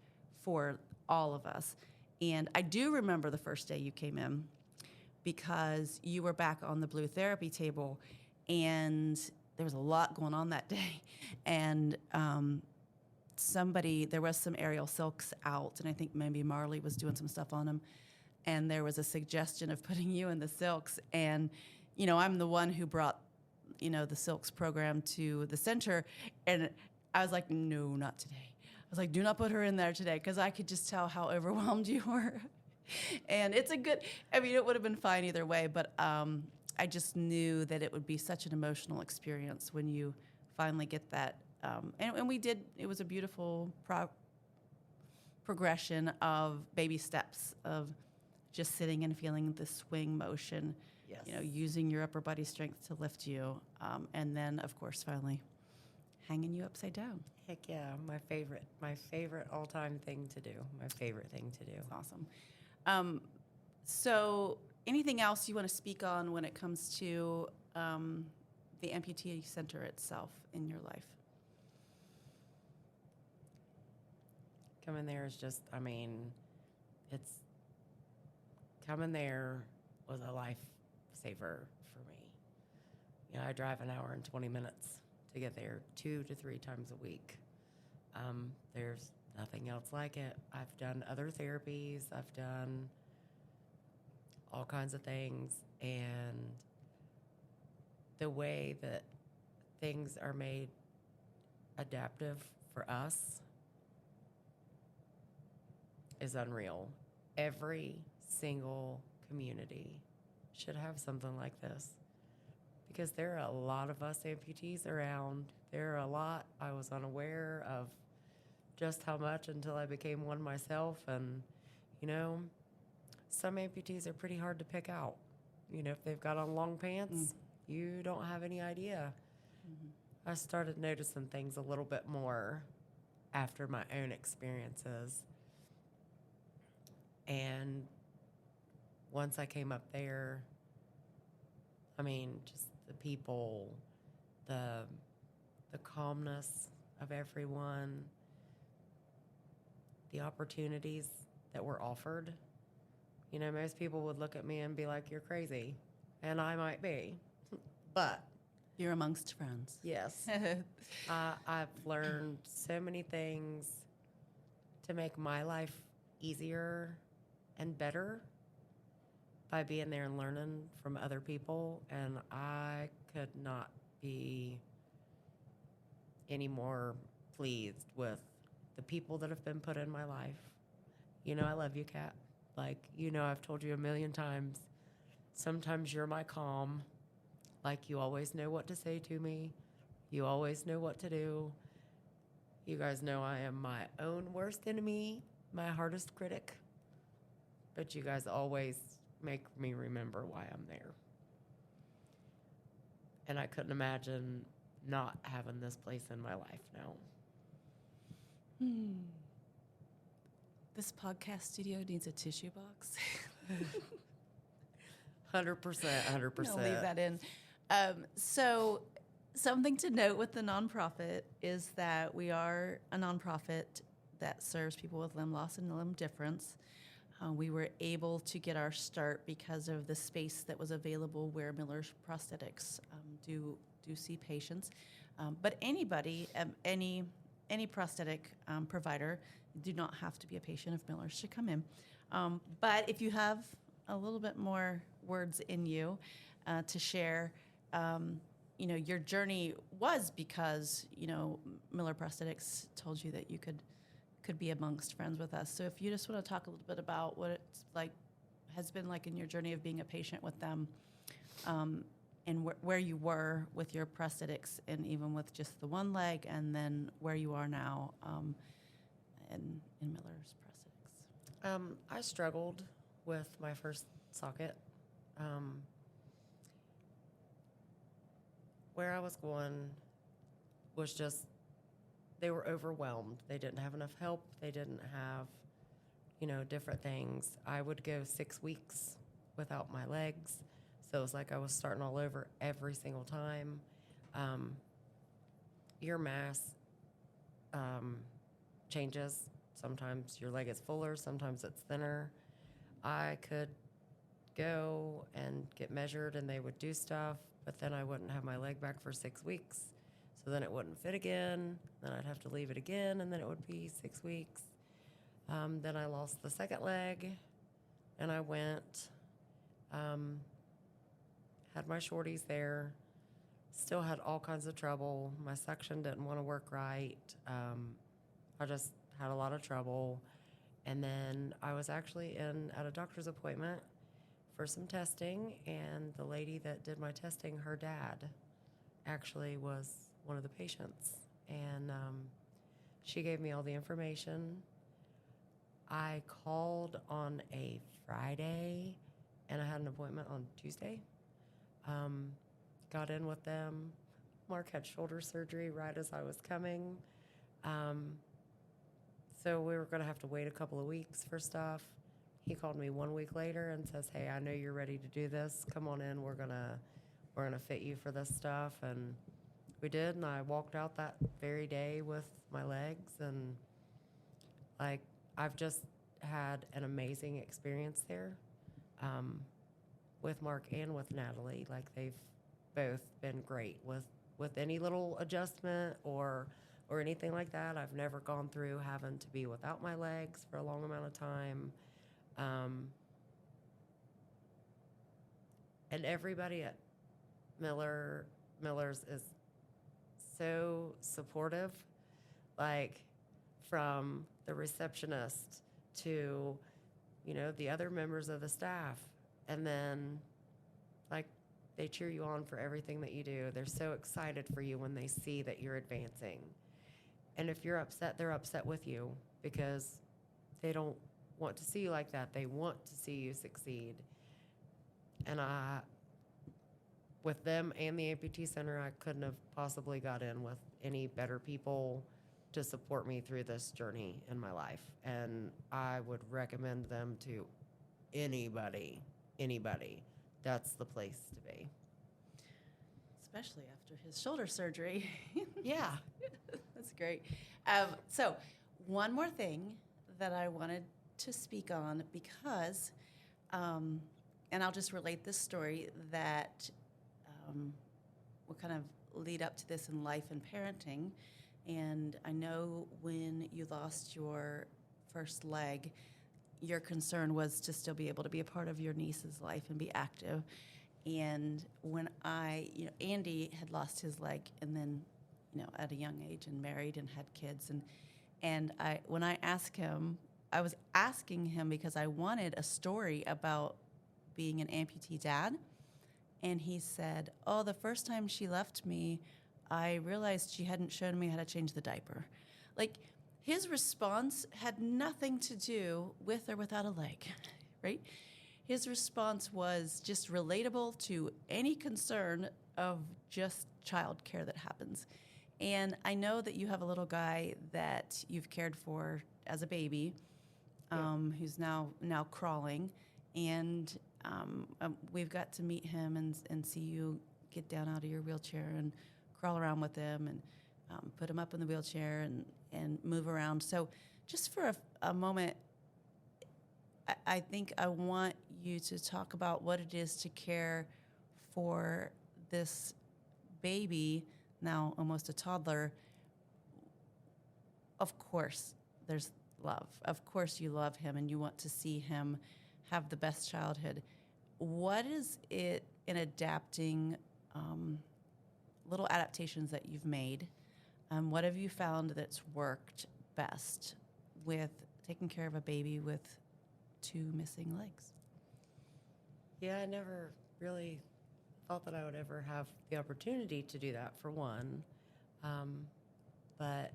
Speaker 1: for all of us. And I do remember the first day you came in because you were back on the blue therapy table, and there was a lot going on that day. And there was some aerial silks out, and I think maybe Marley was doing some stuff on them. And there was a suggestion of putting you in the silks. And, I'm the one who brought, the silks program to the center. And I was like, no, not today. I was like, do not put her in there today, because I could just tell how overwhelmed you were. And it would have been fine either way, but I just knew that it would be such an emotional experience when you finally get that. And we did, it was a beautiful progression of baby steps of just sitting and feeling the swing motion,
Speaker 2: Yes.
Speaker 1: Using your upper body strength to lift you. And then, of course, finally hanging you upside down.
Speaker 2: Heck yeah, my favorite all-time thing to do. My favorite thing to do.
Speaker 1: That's awesome. So anything else you want to speak on when it comes to the amputee center itself in your life?
Speaker 2: Coming there is just, coming there was a lifesaver for me. I drive an hour and 20 minutes to get there 2 to 3 times a week. There's nothing else like it. I've done other therapies. I've done all kinds of things. And the way that things are made adaptive for us is unreal. Every single community should have something like this, because there are a lot of us amputees around. There are a lot. I was unaware of just how much until I became one myself. And, some amputees are pretty hard to pick out. If they've got on long pants, you don't have any idea. Mm-hmm. I started noticing things a little bit more after my own experiences. And once I came up there, just the people, the calmness of everyone, the opportunities that were offered. Most people would look at me and be like, you're crazy. And I might be. But
Speaker 1: you're amongst friends.
Speaker 2: Yes. I've learned so many things to make my life easier and better by being there and learning from other people. And I could not be any more pleased with the people that have been put in my life. I love you, Kat. I've told you a million times, sometimes you're my calm. You always know what to say to me. You always know what to do. You guys know I am my own worst enemy, my hardest critic. But you guys always make me remember why I'm there. And I couldn't imagine not having this place in my life now.
Speaker 1: This podcast studio needs a tissue box.
Speaker 2: 100%.
Speaker 1: I'll leave that in. So something to note with the nonprofit is that we are a nonprofit that serves people with limb loss and limb difference. We were able to get our start because of the space that was available where Miller's Prosthetics do see patients. But anybody, any prosthetic provider, do not have to be a patient of Miller's to come in. But if you have a little bit more words in you to share, your journey was because, Miller Prosthetics told you that you could be amongst friends with us. So if you just want to talk a little bit about what it's like, has been like in your journey of being a patient with them, and where you were with your prosthetics, and even with just the one leg, and then where you are now in Miller's prosthetics.
Speaker 2: I struggled with my first socket. Where I was going was just, they were overwhelmed. They didn't have enough help. They didn't have, different things. I would go 6 weeks without my legs. So it was like I was starting all over every single time. Your mass changes. Sometimes your leg is fuller, sometimes it's thinner. I could go and get measured and they would do stuff, but then I wouldn't have my leg back for 6 weeks. So then it wouldn't fit again. Then I'd have to leave it again, and then it would be 6 weeks. Then I lost the second leg, and I went, had my shorties there, still had all kinds of trouble. My suction didn't want to work right. I just had a lot of trouble. And then I was actually at a doctor's appointment for some testing, and the lady that did my testing, her dad actually was one of the patients. And she gave me all the information. I called on a Friday, and I had an appointment on Tuesday. Got in with them. Mark had shoulder surgery right as I was coming. So we were going to have to wait a couple of weeks for stuff. He called me 1 week later and says, "Hey, I know you're ready to do this. Come on in. We're gonna fit you for this stuff." And we did, and I walked out that very day with my legs, and like I've just had an amazing experience there with Mark and with Natalie. Like they've both been great with any little adjustment or anything like that. I've never gone through having to be without my legs for a long amount of time. And everybody at Miller's is so supportive, like from the receptionist to, the other members of the staff. And then like they cheer you on for everything that you do. They're so excited for you when they see that you're advancing. And if you're upset, they're upset with you because they don't want to see you like that. They want to see you succeed. And with them and the Amputee Center, I couldn't have possibly got in with any better people to support me through this journey in my life. And I would recommend them to anybody. That's the place to be.
Speaker 1: Especially after his shoulder surgery.
Speaker 2: Yeah.
Speaker 1: That's great. So one more thing that I wanted to speak on because, and I'll just relate this story that will kind of lead up to this in life and parenting. And I know when you lost your first leg, your concern was to still be able to be a part of your niece's life and be active. And when Andy had lost his leg and then, at a young age and married and had kids. And when I asked him, I was asking him because I wanted a story about being an amputee dad. And he said, "Oh, the first time she left me, I realized she hadn't shown me how to change the diaper." Like, his response had nothing to do with or without a leg, right? His response was just relatable to any concern of just childcare that happens. And I know that you have a little guy that you've cared for as a baby, who's now crawling, and we've got to meet him and see you get down out of your wheelchair and crawl around with him and put him up in the wheelchair and move around. So just for a moment, I think I want you to talk about what it is to care for this baby, now almost a toddler. Of course, there's love. Of course you love him and you want to see him have the best childhood. What is it in adapting little adaptations that you've made? What have you found that's worked best with taking care of a baby with 2 missing legs?
Speaker 2: Yeah, I never really thought that I would ever have the opportunity to do that, for one. But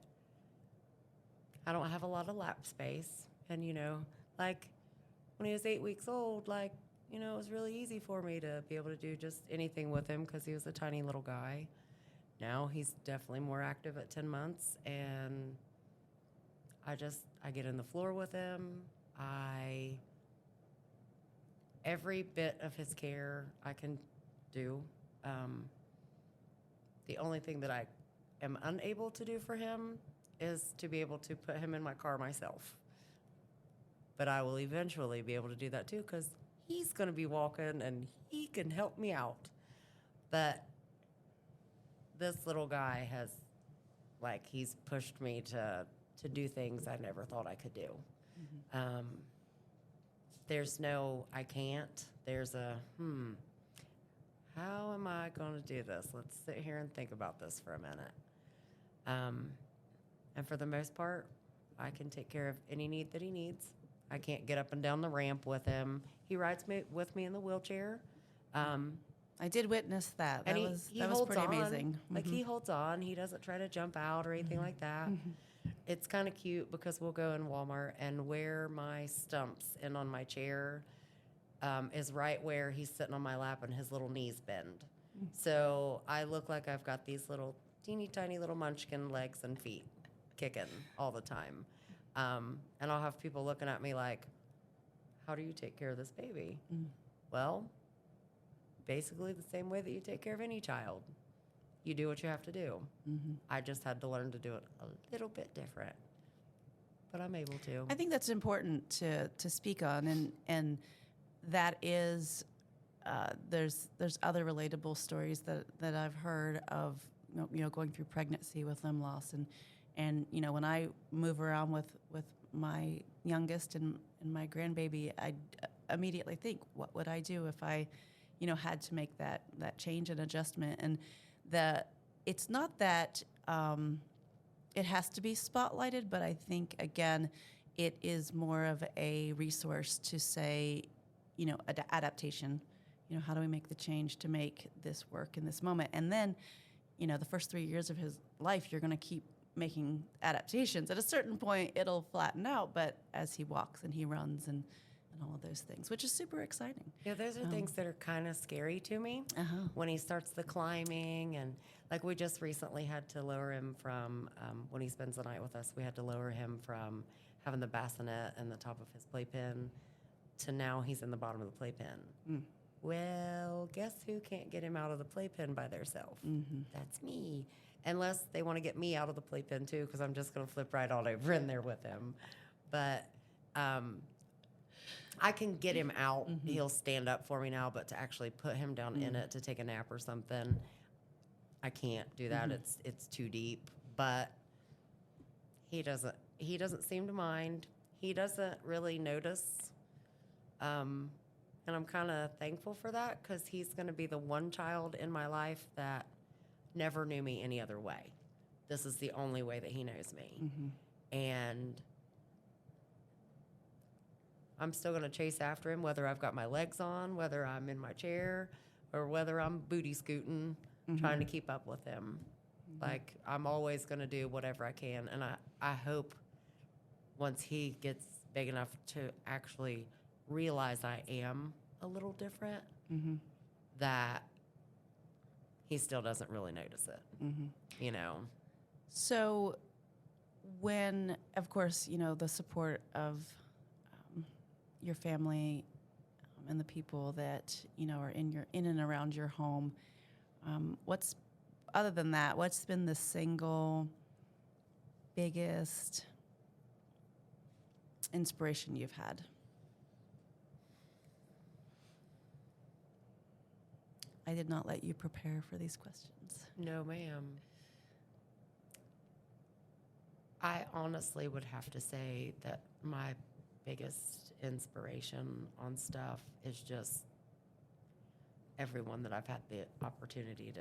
Speaker 2: I don't have a lot of lap space. And, like when he was 8 weeks old, like, it was really easy for me to be able to do just anything with him because he was a tiny little guy. Now he's definitely more active at 10 months. And I get in the floor with him. Every bit of his care I can do. The only thing that I am unable to do for him is to be able to put him in my car myself. But I will eventually be able to do that too, because he's going to be walking and he can help me out. But this little guy has, he's pushed me to do things I never thought I could do. There's no, I can't. There's a, how am I going to do this? Let's sit here and think about this for a minute. And for the most part, I can take care of any need that he needs. I can't get up and down the ramp with him. He rides with me in the wheelchair.
Speaker 1: I did witness that.
Speaker 2: And
Speaker 1: That was pretty amazing.
Speaker 2: Like, he holds on. He doesn't try to jump out or anything like that. It's kind of cute because we'll go in Walmart, and where my stumps in on my chair is right where he's sitting on my lap and his little knees bend. So I look like I've got these little teeny tiny little munchkin legs and feet kicking all the time. And I'll have people looking at me like, how do you take care of this baby? Well, basically the same way that you take care of any child. You do what you have to do. I just had to learn to do it a little bit different, but I'm able to.
Speaker 1: I think that's important to speak on, and that is there's other relatable stories that I've heard of going through pregnancy with limb loss, and when I move around with my youngest and my grandbaby, I immediately think, what would I do if I had to make that change and adjustment? And it's not that it has to be spotlighted, but I think, again, it is more of a resource to say, adaptation. How do we make the change to make this work in this moment? And then, the first 3 years of his life, you're going to keep making adaptations. At a certain point, it'll flatten out, but as he walks and he runs and all of those things, which is super exciting.
Speaker 2: Yeah, those are things that are kind of scary to me when he starts the climbing. And like, we just recently had to lower him from, when he spends the night with us, we had to lower him from having the bassinet in the top of his playpen to now he's in the bottom of the playpen. Well, guess who can't get him out of the playpen by themselves? That's me. Unless they want to get me out of the playpen too, because I'm just going to flip right on over in there with him. But I can get him out. He'll stand up for me now, but to actually put him down in it to take a nap or something, I can't do that. It's too deep. But he doesn't seem to mind. He doesn't really notice. And I'm kind of thankful for that, because he's going to be the one child in my life that never knew me any other way. This is the only way that he knows me. And I'm still going to chase after him, whether I've got my legs on, whether I'm in my chair, or whether I'm booty scooting, trying to keep up with him. Like, I'm always going to do whatever I can. And I hope once he gets big enough to actually realize I am a little different, that he still doesn't really notice it,
Speaker 1: So when, of course, the support of your family and the people that, are in and around your home, other than that, what's been the single biggest inspiration you've had? I did not let you prepare for these questions.
Speaker 2: No, ma'am. I honestly would have to say that my biggest inspiration on stuff is just everyone that I've had the opportunity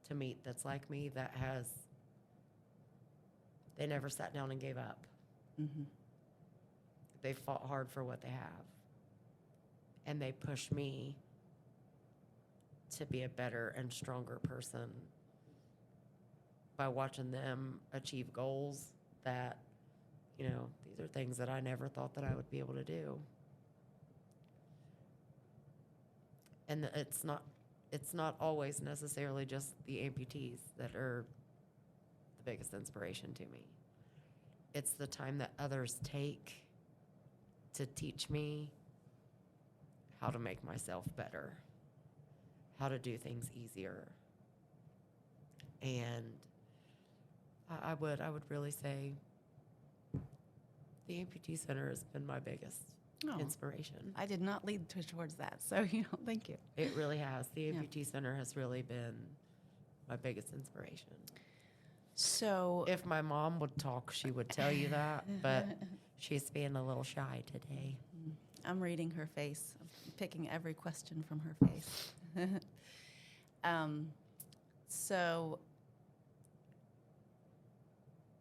Speaker 2: to meet that's like me, that they never sat down and gave up. They fought hard for what they have. And they push me to be a better and stronger person by watching them achieve goals that, these are things that I never thought that I would be able to do. And it's not always necessarily just the amputees that are the biggest inspiration to me. It's the time that others take to teach me how to make myself better, how to do things easier. And I would really say the Amputee Center has been my biggest inspiration.
Speaker 1: I did not lead towards that, so thank you.
Speaker 2: It really has. The Amputee Center has really been my biggest inspiration.
Speaker 1: So
Speaker 2: if my mom would talk, she would tell you that, but she's being a little shy today.
Speaker 1: I'm reading her face, picking every question from her face. So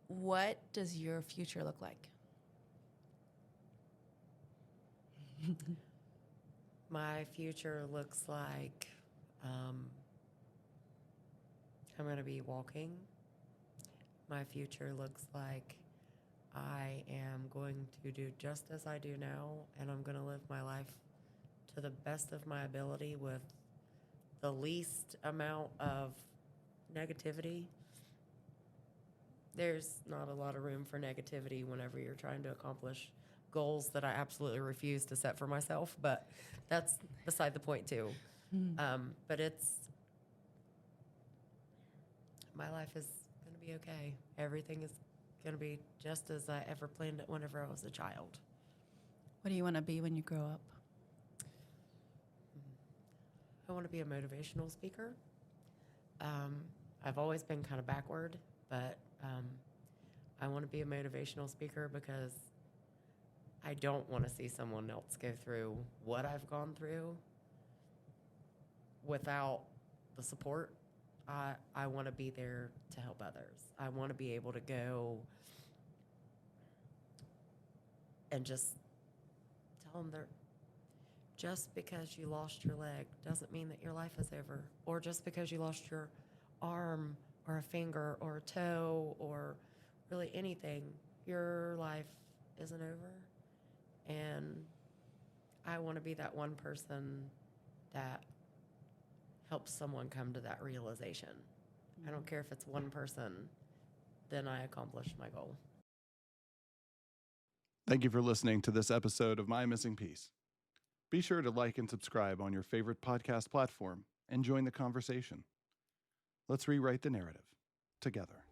Speaker 1: what does your future look like?
Speaker 2: My future looks like I'm going to be walking. My future looks like I am going to do just as I do now, and I'm going to live my life to the best of my ability with the least amount of negativity. There's not a lot of room for negativity whenever you're trying to accomplish goals that I absolutely refuse to set for myself, but that's beside the point too. But my life is going to be okay. Everything is going to be just as I ever planned it whenever I was a child.
Speaker 1: What do you want to be when you grow up?
Speaker 2: I want to be a motivational speaker. I've always been kind of backward, but I want to be a motivational speaker because I don't want to see someone else go through what I've gone through without the support. I want to be there to help others. I want to be able to go and just tell them just because you lost your leg doesn't mean that your life is over. Or just because you lost your arm or a finger or a toe or really anything, your life isn't over. And I want to be that one person that helps someone come to that realization. I don't care if it's one person, then I accomplished my goal.
Speaker 3: Thank you for listening to this episode of My Missing Piece. Be sure to like and subscribe on your favorite podcast platform and join the conversation. Let's rewrite the narrative together.